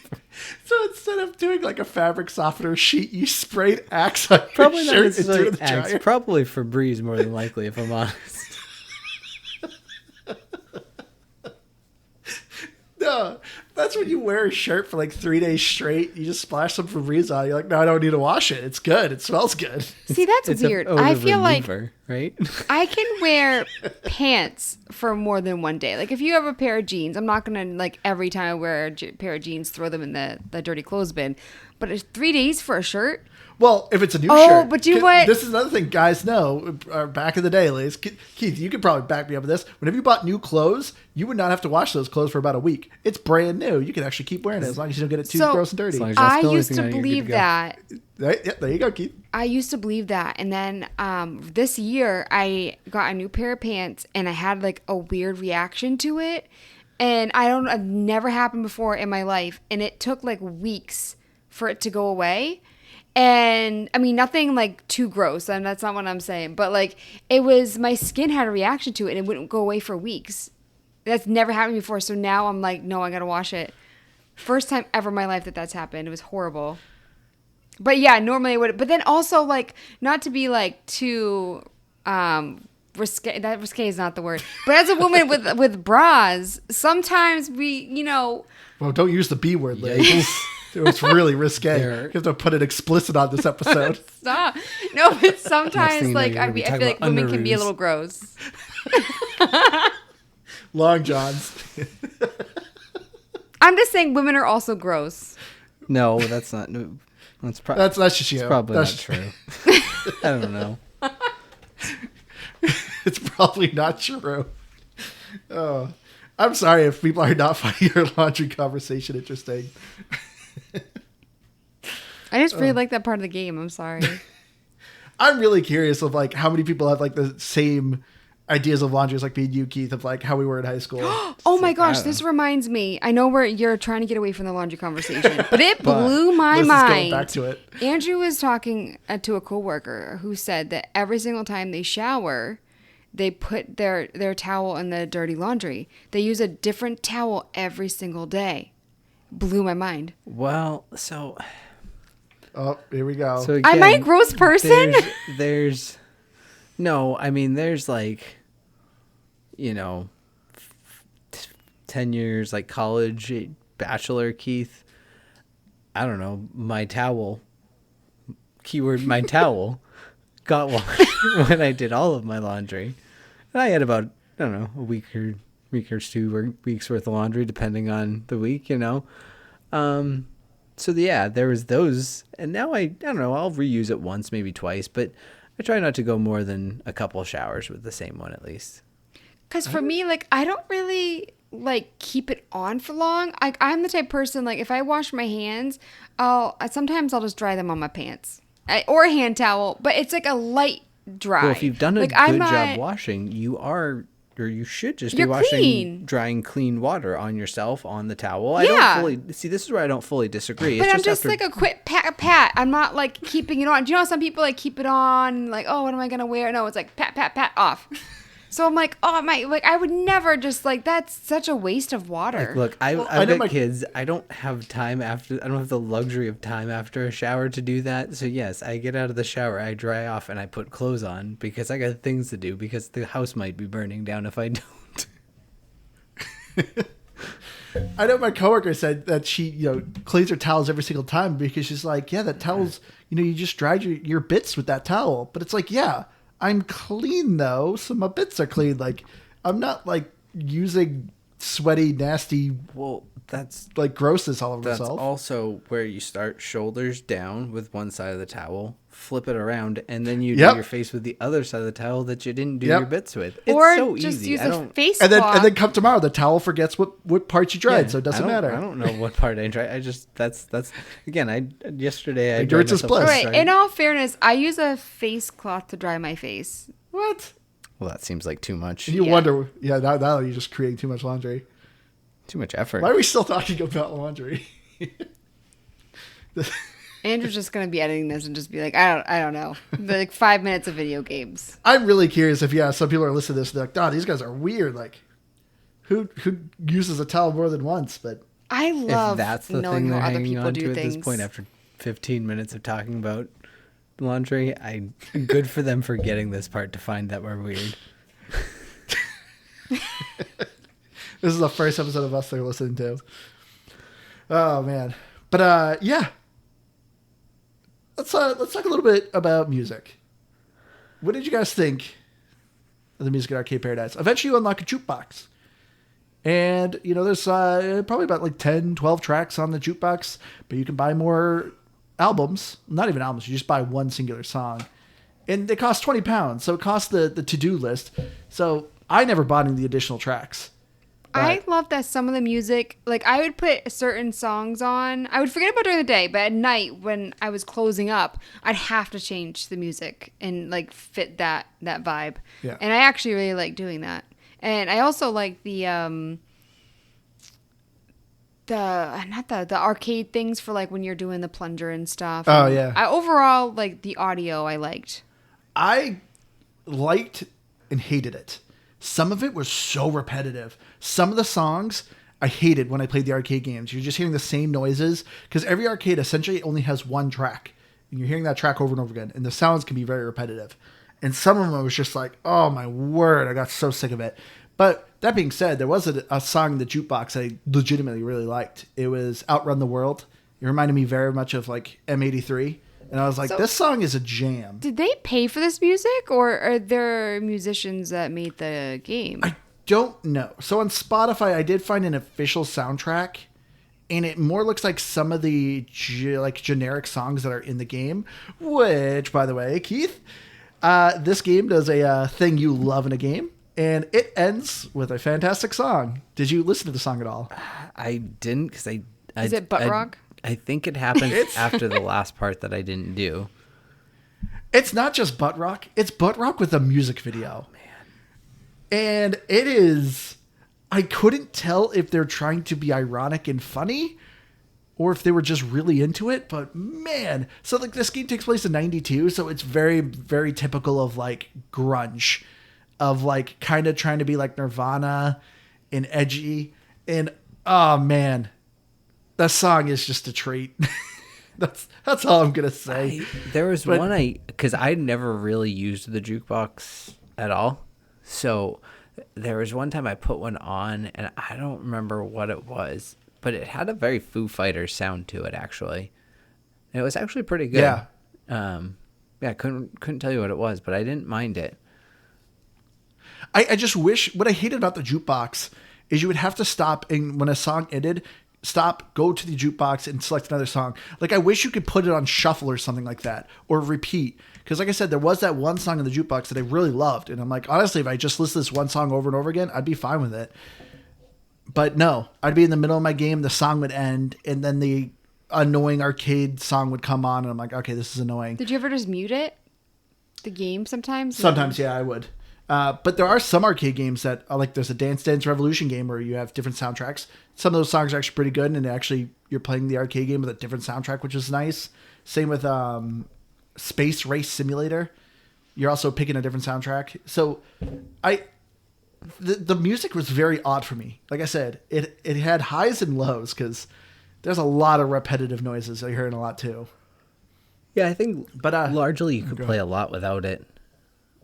So instead of doing like a fabric softener sheet, you sprayed Axe on Probably your not shirt necessarily and threw it in the Axe. dryer. Probably Febreze more than likely, if I'm honest. No, that's when you wear a shirt for like 3 days straight. You just splash some Febreze on. You're like, no, I don't need to wash it. It's good. It smells good. See, that's It's weird. a odor I feel like remover, right? I can wear pants for more than one day. Like if you have a pair of jeans, I'm not gonna like every time I wear a pair of jeans throw them in the dirty clothes bin. But it's 3 days for a shirt. Well, if it's a new Oh, shirt. but you know what? This is another thing guys know. Back in the day, Liz, Keith, you could probably back me up with this. Whenever you bought new clothes, you would not have to wash those clothes for about a week. It's brand new. You can actually keep wearing it as long as you don't get it too gross and dirty. As long as you're I spilling used to anything on it, you're believe good to go. that. Right? Yeah, there you go, Keith. I used to believe that. And then this year I got a new pair of pants and I had like a weird reaction to it. And I've never happened before in my life. And it took like weeks for it to go away. And I mean, nothing like too gross. And that's not what I'm saying. But like my skin had a reaction to it and it wouldn't go away for weeks. That's never happened before. So now I'm like, no, I got to wash it. First time ever in my life that's happened. It was horrible. But yeah, normally I would. But then also like, not to be like too risque. That risque is not the word. But as a woman with bras, sometimes Well, don't use the B word, Liz. It's really risque. You have to put it explicit on this episode. Stop. No, but Next sometimes thing you know, like you're I gonna be feel talking like about women can be a underoos. little gross. Long johns. I'm just saying women are also gross. No, that's not. That's That's just you. That's probably That's not true. I don't know. It's probably not true. Oh, I'm sorry if people are not finding your laundry conversation interesting. I just really like that part of the game. I'm sorry. I'm really curious of like how many people have like the same ideas of laundry as like me and you, Keith, of like how we were in high school. Oh my gosh, this reminds me. I know you're trying to get away from the laundry conversation, but it blew my Liz is mind. going back to it. Andrew was talking to a coworker who said that every single time they shower, they put their towel in the dirty laundry. They use a different towel every single day. Blew my mind. Well, so Oh, here we go. again, Am I a gross person? There's no. I mean, there's like, 10 years like college bachelor Keith. I don't know. My towel. Keyword my towel got washed when I did all of my laundry. And I had about a week or 2 weeks worth of laundry depending on the week. So yeah, there was those, and now I don't know, I'll reuse it once, maybe twice, but I try not to go more than a couple showers with the same one at least. Because for me, like, I don't really like keep it on for long. I'm the type of person, like, if I wash my hands, sometimes I'll just dry them on my pants or a hand towel, but it's like a light dry. Well, if you've done a like, good job washing, you should just be You're washing, clean. drying clean water on yourself, on the towel. Yeah. This is where I don't fully disagree. But It's I'm just after, like a quick pat. I'm not like keeping it on. Do you know how some people like keep it on? Like, oh, what am I gonna wear? No, it's like pat off. So I'm like, oh my, like I would never just like that's such a waste of water. Like, look, I've know got kids. I don't have time I don't have the luxury of time after a shower to do that. So yes, I get out of the shower, I dry off, and I put clothes on because I got things to do because the house might be burning down if I don't. I know my coworker said that she, cleans her towels every single time because she's like, yeah, that towel's, you just dried your bits with that towel. But it's like, yeah, I'm clean though, so my bits are clean. Like, I'm not like using sweaty, nasty, Well, that's like grossness all over That's myself. also where you start shoulders down with one side of the towel, flip it around, and then you Yep. do your face with the other side of the towel that you didn't do Yep. your bits with. It's or so just easy. use I a don't. face And cloth. then come tomorrow, the towel forgets what parts you dried, so it doesn't I don't- matter. I don't know what part I tried. I just that's again. Yesterday I Endurance dried is myself bliss. to Right. stripe. In all fairness, I use a face cloth to dry my face. What? Well, that seems like too much. You Yeah. wonder, now you're just creating too much laundry. Too much effort. Why are we still talking about laundry? Andrew's just gonna be editing this and just be like, I don't know, like 5 minutes of video games. I'm really curious if some people are listening to this. They're like, "Oh, these guys are weird." Like, who uses a towel more than once? But I love If that's the knowing thing how they're other hanging people on do to at things. this point after 15 minutes of talking about laundry, good for them for getting this part to find that we're weird. this is the first episode of us they're listening to. Oh man, but yeah. Let's talk a little bit about music. What did you guys think of the Music at Arcade Paradise? Eventually you unlock a jukebox. And, there's probably about like 10, 12 tracks on the jukebox, but you can buy more albums. Not even albums, you just buy one singular song. And they cost £20, so it costs the to-do list. So I never bought any of the additional tracks. I love that some of the music, like I would put certain songs on. I would forget about during the day, but at night when I was closing up, I'd have to change the music and like fit that vibe. Yeah. And I actually really like doing that. And I also like the arcade things for like when you're doing the plunger and stuff. Oh, And yeah. I overall like the audio I liked. I liked and hated it. Some of it was so repetitive. Some of the songs I hated when I played the arcade games. You're just hearing the same noises because every arcade essentially only has one track. And you're hearing that track over and over again. And the sounds can be very repetitive. And some of them I was just like, oh my word, I got so sick of it. But that being said, there was a song in the jukebox I legitimately really liked. It was Outrun the World. It reminded me very much of like M83. And I was like, this song is a jam. Did they pay for this music or are there musicians that made the game? I don't know. So on Spotify, I did find an official soundtrack, and it more looks like some of the generic songs that are in the game. Which, by the way, Keith, this game does a thing you love in a game, and it ends with a fantastic song. Did you listen to the song at all? I didn't because Is it butt rock? I think it happened after the last part that I didn't do. It's not just butt rock. It's butt rock with a music video. Oh, man. And it is... I couldn't tell if they're trying to be ironic and funny or if they were just really into it. But, man. So, like, this game takes place in 92. So, it's very, very typical of, like, grunge. Of, like, kind of trying to be like Nirvana and edgy. And, oh, man. That song is just a treat. That's all I'm gonna say. There was one because I'd never really used the jukebox at all. So there was one time I put one on, and I don't remember what it was, but it had a very Foo Fighters sound to it actually. And it was actually pretty good. Yeah. I couldn't tell you what it was, but I didn't mind it. I just wish what I hated about the jukebox is you would have to stop, and when a song ended, stop, go to the jukebox and select another song. Like, I wish you could put it on shuffle or something like that, or repeat. Because like I said, there was that one song in the jukebox that I really loved. And I'm like, honestly, if I just list this one song over and over again, I'd be fine with it. But no, I'd be in the middle of my game, the song would end, and then the annoying arcade song would come on, and I'm like, okay, this is annoying. Did you ever just mute it? The game sometimes? Sometimes, yeah, I would. But there are some arcade games that are like, there's a Dance Dance Revolution game where you have different soundtracks. Some of those songs are actually pretty good, and actually you're playing the arcade game with a different soundtrack, which is nice. Same with Space Race Simulator. You're also picking a different soundtrack. So the music was very odd for me. Like I said, it had highs and lows because there's a lot of repetitive noises. I heard a lot too. Yeah, I think But largely you could play a lot without it.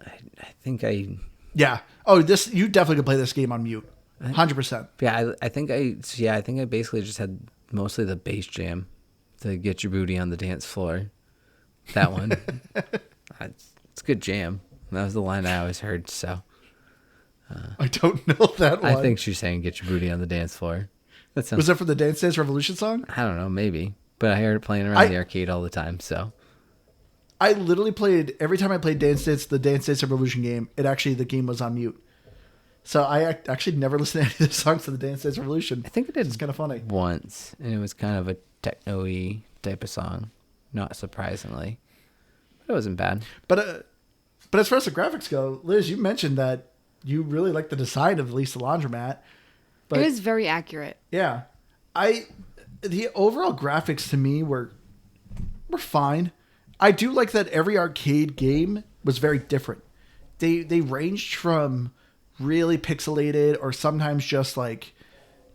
I think yeah. Oh, you definitely could play this game on mute. 100%. Yeah, I think I basically just had mostly the bass jam to get your booty on the dance floor. That one. It's a good jam. That was the line I always heard, so. I don't know that one. I think she's saying get your booty on the dance floor. That sounds, was that for the Dance Dance Revolution song? I don't know, maybe. But I heard it playing around the arcade all the time, so. I literally played, every time I played the Dance Dance Revolution game, the game was on mute. So I actually never listened to any of the songs to the Dance Dance Revolution. I think it did. It's kind of funny. Once, and it was kind of a techno-y type of song, not surprisingly. But it wasn't bad. But as far as the graphics go, Liz, you mentioned that you really like the design of at least the laundromat. But it was very accurate. yeah, the overall graphics to me were were fine. I do like that every arcade game was very different. They ranged from really pixelated or sometimes just like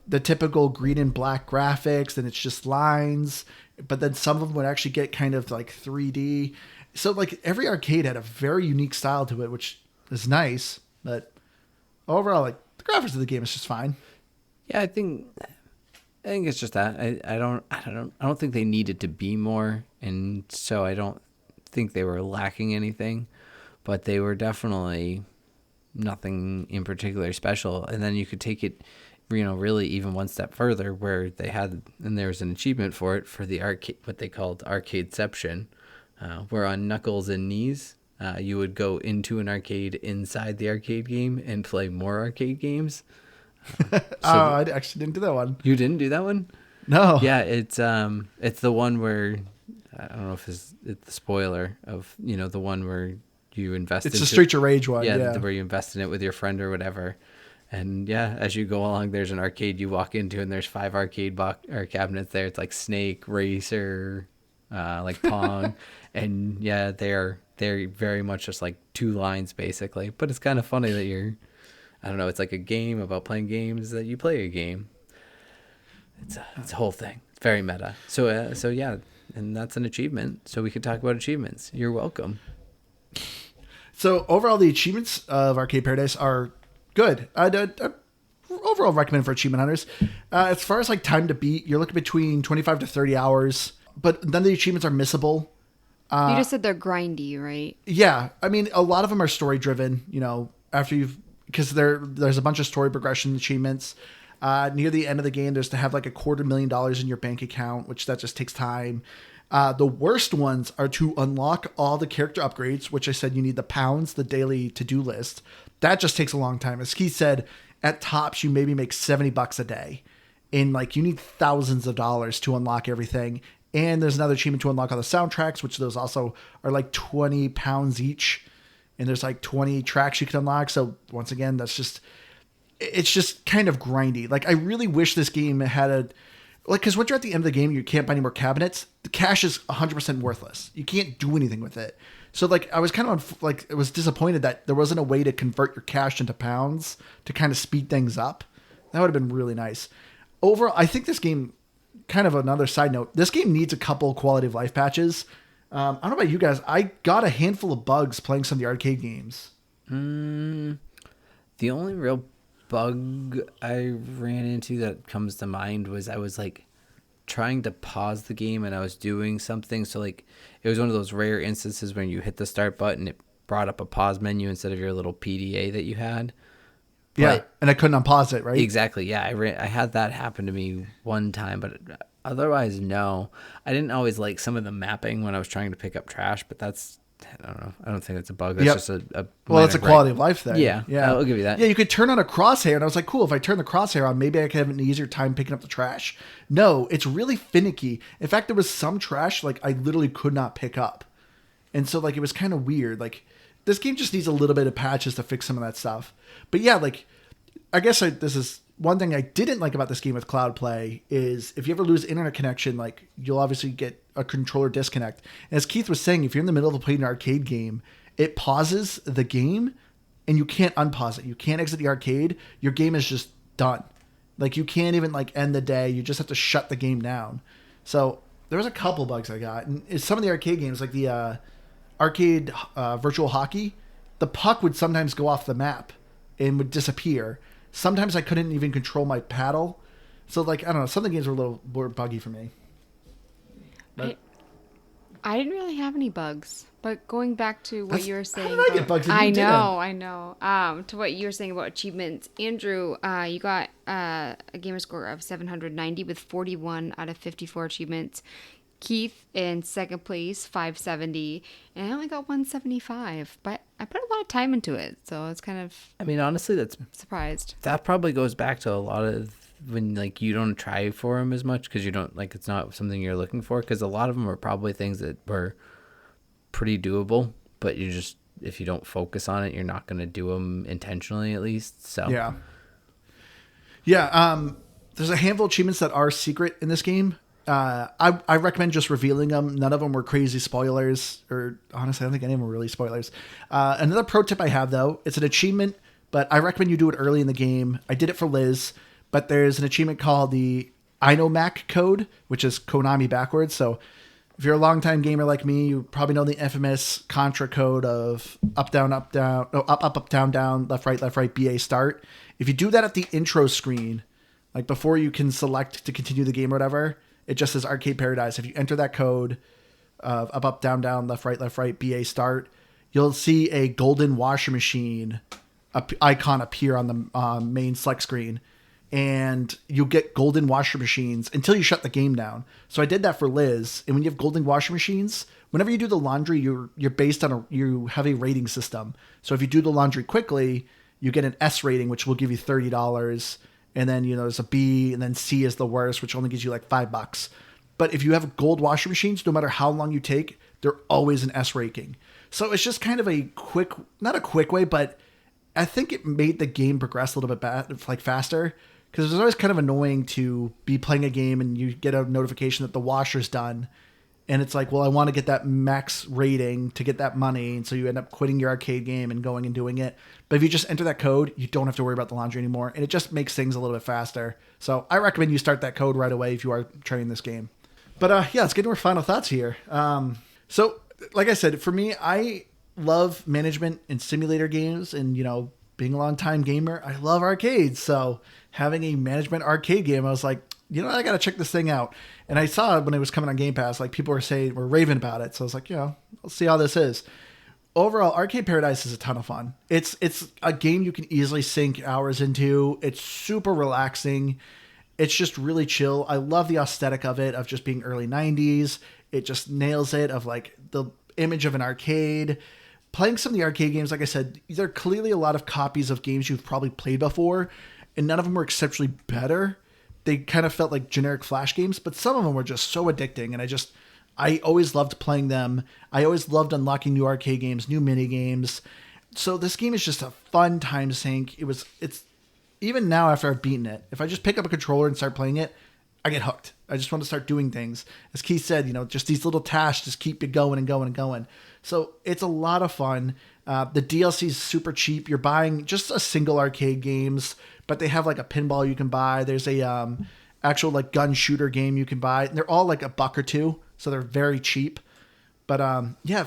the typical green and black graphics and it's just lines, but then some of them would actually get kind of like 3D. So like every arcade had a very unique style to it, which is nice, but overall like the graphics of the game is just fine. Yeah, I think it's just that I don't think they needed to be more, and so I don't think they were lacking anything, but they were definitely nothing in particular special. And then you could take it, really even one step further, where they had, and there was an achievement for it for the arcade, what they called arcadeception, where on Knuckles and Knees, you would go into an arcade inside the arcade game and play more arcade games. I actually didn't do that one. You didn't do that one? No. Yeah, it's the one where I don't know if it's the spoiler of the one where you invest. It's the Streets of Rage one. Yeah, where you invest in it with your friend or whatever. And yeah, as you go along, there's an arcade you walk into, and there's 5 arcade or cabinets there. It's like Snake, Racer, like Pong, and yeah, they're very much just like 2 lines basically. But it's kind of funny that I don't know, it's like a game about playing games that you play a game. It's a whole thing. It's very meta. So yeah, and that's an achievement. So we could talk about achievements. You're welcome. So overall, the achievements of Arcade Paradise are good. I'd overall recommend for achievement hunters. As far as like time to beat, you're looking between 25 to 30 hours, but none of the achievements are missable. You just said they're grindy, right? Yeah. I mean, a lot of them are story driven, because there's a bunch of story progression achievements. Near the end of the game, there's to have like $250,000 in your bank account, which that just takes time. The worst ones are to unlock all the character upgrades, which I said you need the pounds, the daily to-do list. That just takes a long time. As Keith said, at tops, you maybe make $70 a day. And like you need thousands of dollars to unlock everything. And there's another achievement to unlock all the soundtracks, which those also are like 20 pounds each. And there's like 20 tracks you can unlock. So once again, it's just kind of grindy. Like I really wish this game had because once you're at the end of the game, you can't buy any more cabinets. The cash is 100% worthless. You can't do anything with it. So like I was kind of I was disappointed that there wasn't a way to convert your cash into pounds to kind of speed things up. That would have been really nice. Overall, I think this game, kind of another side note, this game needs a couple quality of life patches. I don't know about you guys. I got a handful of bugs playing some of the arcade games. The only real bug I ran into that comes to mind was I was like trying to pause the game and I was doing something. So like it was one of those rare instances when you hit the start button, it brought up a pause menu instead of your little PDA that you had. Yeah, and I couldn't unpause it, right? Exactly. Yeah, I had that happen to me one time, but otherwise, no. I didn't always like some of the mapping when I was trying to pick up trash, but that's, I don't know. I don't think that's a bug. That's just a well, it's a quality of life thing. Yeah, I'll give you that. Yeah, you could turn on a crosshair, and I was like, cool, if I turn the crosshair on, maybe I could have an easier time picking up the trash. No, it's really finicky. In fact, there was some trash, like, I literally could not pick up. And so, like, it was kind of weird. Like, this game just needs a little bit of patches to fix some of that stuff. But yeah, like, I guess this is one thing I didn't like about this game with Cloud Play is if you ever lose internet connection, like you'll obviously get a controller disconnect. And as Keith was saying, if you're in the middle of playing an arcade game, it pauses the game and you can't unpause it. You can't exit the arcade. Your game is just done. Like you can't even like end the day. You just have to shut the game down. So there was a couple bugs I got. And some of the arcade games, like the arcade virtual hockey, the puck would sometimes go off the map and would disappear. Sometimes I couldn't even control my paddle. So, like, I don't know. Some of the games were a little more buggy for me. But I didn't really have any bugs. But going back to what you were saying. How did I get bugs? I know. To what you were saying about achievements. Andrew, you got a gamer score of 790 with 41 out of 54 achievements. Keith in second place, 570, and I only got 175, but I put a lot of time into it, so it's kind of, I mean, honestly, that's surprised. That probably goes back to a lot of when like you don't try for them as much because you don't like it's not something you're looking for, because a lot of them are probably things that were pretty doable, but you just, if you don't focus on it, you're not going to do them intentionally, at least. So yeah. There's a handful of achievements that are secret in this game. I recommend just revealing them. None of them were crazy spoilers, or honestly, I don't think any of them were really spoilers. Another pro tip I have, though, it's an achievement, but I recommend you do it early in the game. I did it for Liz, but there's an achievement called the Inomac code, which is Konami backwards. So if you're a longtime gamer like me, you probably know the infamous Contra code of up, down, up, down, no, up, down, down, left, right, BA start. If you do that at the intro screen, like before you can select to continue the game or whatever, it just says Arcade Paradise. If you enter that code of up, down, down, left, right, BA start, you'll see a golden washer machine icon appear on the main select screen. And you get golden washer machines until you shut the game down. So I did that for Liz. And when you have golden washer machines, whenever you do the laundry, you're based on you have a rating system. So if you do the laundry quickly, you get an S rating, which will give you $30. And then, there's a B, and then C is the worst, which only gives you like $5. But if you have gold washer machines, no matter how long you take, they're always an S rating. So it's just kind of a quick, not a quick way, but I think it made the game progress a little bit faster. Because it's always kind of annoying to be playing a game and you get a notification that the washer's done. And it's like, well, I want to get that max rating to get that money. And so you end up quitting your arcade game and going and doing it. But if you just enter that code, you don't have to worry about the laundry anymore. And it just makes things a little bit faster. So I recommend you start that code right away if you are trying this game. But let's get into our final thoughts here. So like I said, for me, I love management and simulator games. And, being a long time gamer, I love arcades. So having a management arcade game, I was like, I got to check this thing out. And I saw it when it was coming on Game Pass, like people were raving about it. So I was like, I'll see how this is. Overall, Arcade Paradise is a ton of fun. It's a game you can easily sink hours into. It's super relaxing. It's just really chill. I love the aesthetic of it, of just being early 90s. It just nails it, of like the image of an arcade. Playing some of the arcade games, like I said, there are clearly a lot of copies of games you've probably played before, and none of them were exceptionally better. They kind of felt like generic Flash games, but some of them were just so addicting, and I always loved playing them. I always loved unlocking new arcade games, new mini games. So this game is just a fun time sink. It's even now after I've beaten it, if I just pick up a controller and start playing it, I get hooked. I just want to start doing things. As Keith said, just these little tasks just keep you going and going and going. So it's a lot of fun. The DLC is super cheap. You're buying just a single arcade games, but they have like a pinball you can buy. There's a actual like gun shooter game you can buy. And they're all like $1 or $2, so they're very cheap. But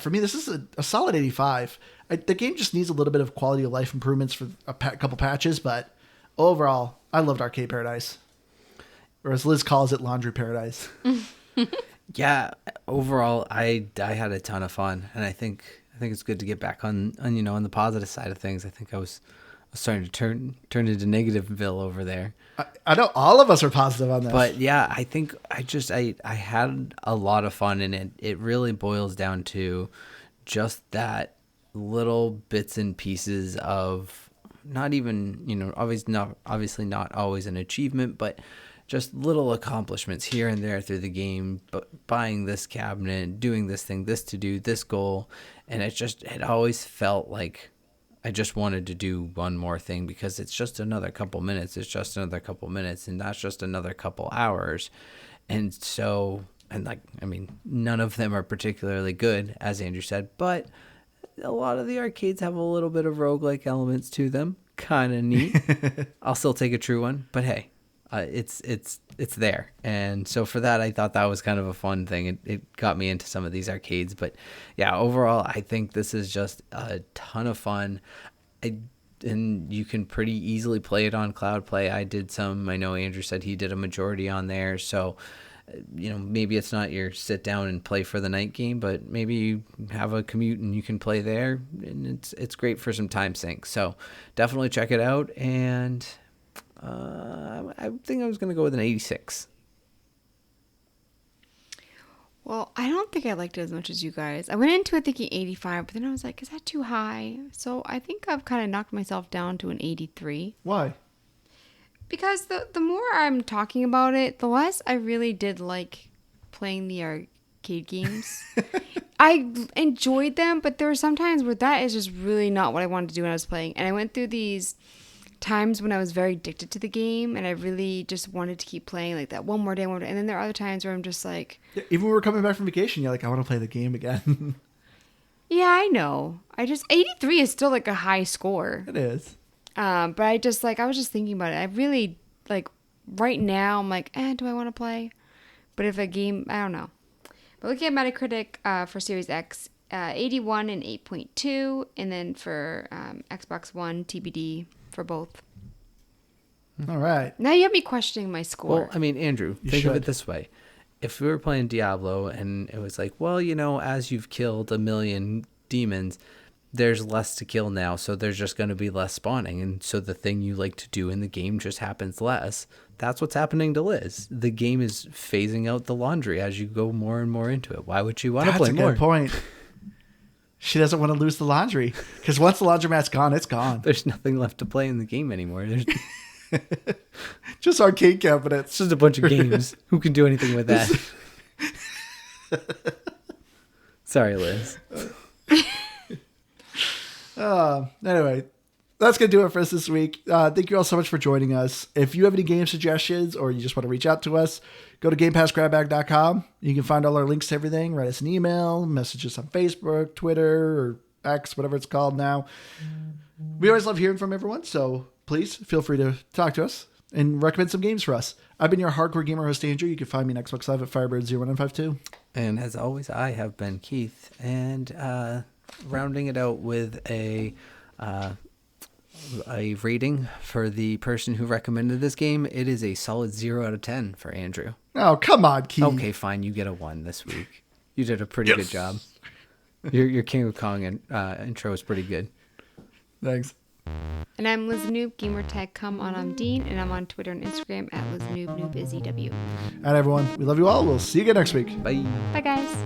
for me, this is a solid 85. The game just needs a little bit of quality of life improvements for a couple patches, but overall, I loved Arcade Paradise. Or as Liz calls it, Laundry Paradise. Yeah, overall, I had a ton of fun, and I think it's good to get back on on the positive side of things. I think I was starting to turn into Negativeville over there. I know all of us are positive on that. But yeah, I think I had a lot of fun, and it really boils down to just that little bits and pieces of not even obviously not always an achievement, but just little accomplishments here and there through the game, but buying this cabinet, doing this thing, this to do, this goal. And it always felt like I just wanted to do one more thing because it's just another couple minutes. It's just another couple minutes, and that's just another couple hours. And so, none of them are particularly good, as Andrew said, but a lot of the arcades have a little bit of roguelike elements to them. Kind of neat. I'll still take a true one, but hey. It's there, and so for that, I thought that was kind of a fun thing. It got me into some of these arcades, but yeah, overall, I think this is just a ton of fun. And you can pretty easily play it on Cloud Play. I did some. I know Andrew said he did a majority on there, so maybe it's not your sit down and play for the night game, but maybe you have a commute and you can play there, and it's great for some time sink. So definitely check it out. And I think I was going to go with an 86. Well, I don't think I liked it as much as you guys. I went into it thinking 85, but then I was like, is that too high? So I think I've kind of knocked myself down to an 83. Why? Because the more I'm talking about it, the less I really did like playing the arcade games. I enjoyed them, but there were some times where that is just really not what I wanted to do when I was playing. And I went through these times when I was very addicted to the game and I really just wanted to keep playing like that one more day. And then there are other times where I'm just like, Yeah, even when we're coming back from vacation, you're like, I want to play the game again. yeah, I know. 83 is still like a high score. It is. But I was just thinking about it. I really like right now I'm like, do I want to play? But if a game, I don't know. But looking at Metacritic for Series X, 81 and 8.2, and then for Xbox One, TBD for both. All right. Now you have me questioning my score. Well, I mean, Andrew, think of it this way. If we were playing Diablo and it was like, well, as you've killed 1 million demons, there's less to kill now, so there's just going to be less spawning. And so the thing you like to do in the game just happens less. That's what's happening to Liz. The game is phasing out the laundry as you go more and more into it. Why would you want to play more? That's a good point. She doesn't want to lose the laundry because once the laundromat's gone, it's gone. There's nothing left to play in the game anymore. There's Just arcade cabinets. just a bunch of games. Who can do anything with that? Sorry, Liz. Anyway, that's going to do it for us this week. Thank you all so much for joining us. If you have any game suggestions or you just want to reach out to us, go to GamePassGrabBag.com. You can find all our links to everything. Write us an email, message us on Facebook, Twitter, or X, whatever it's called now. We always love hearing from everyone, so please feel free to talk to us and recommend some games for us. I've been your hardcore gamer host, Andrew. You can find me on Xbox Live at Firebird01952. And as always, I have been Keith. And rounding it out with a rating for the person who recommended this game, it is a solid 0 out of 10 for Andrew. Oh, come on, Keith. Okay, fine. You get a 1 this week. You did a pretty good job. Your King of Kong intro was pretty good. Thanks. And I'm Liz Noob, gamertag come on Dean, and I'm on Twitter and Instagram at Liz Noob, Noob is EW. All right, everyone. We love you all. We'll see you again next week. Bye. Bye, guys.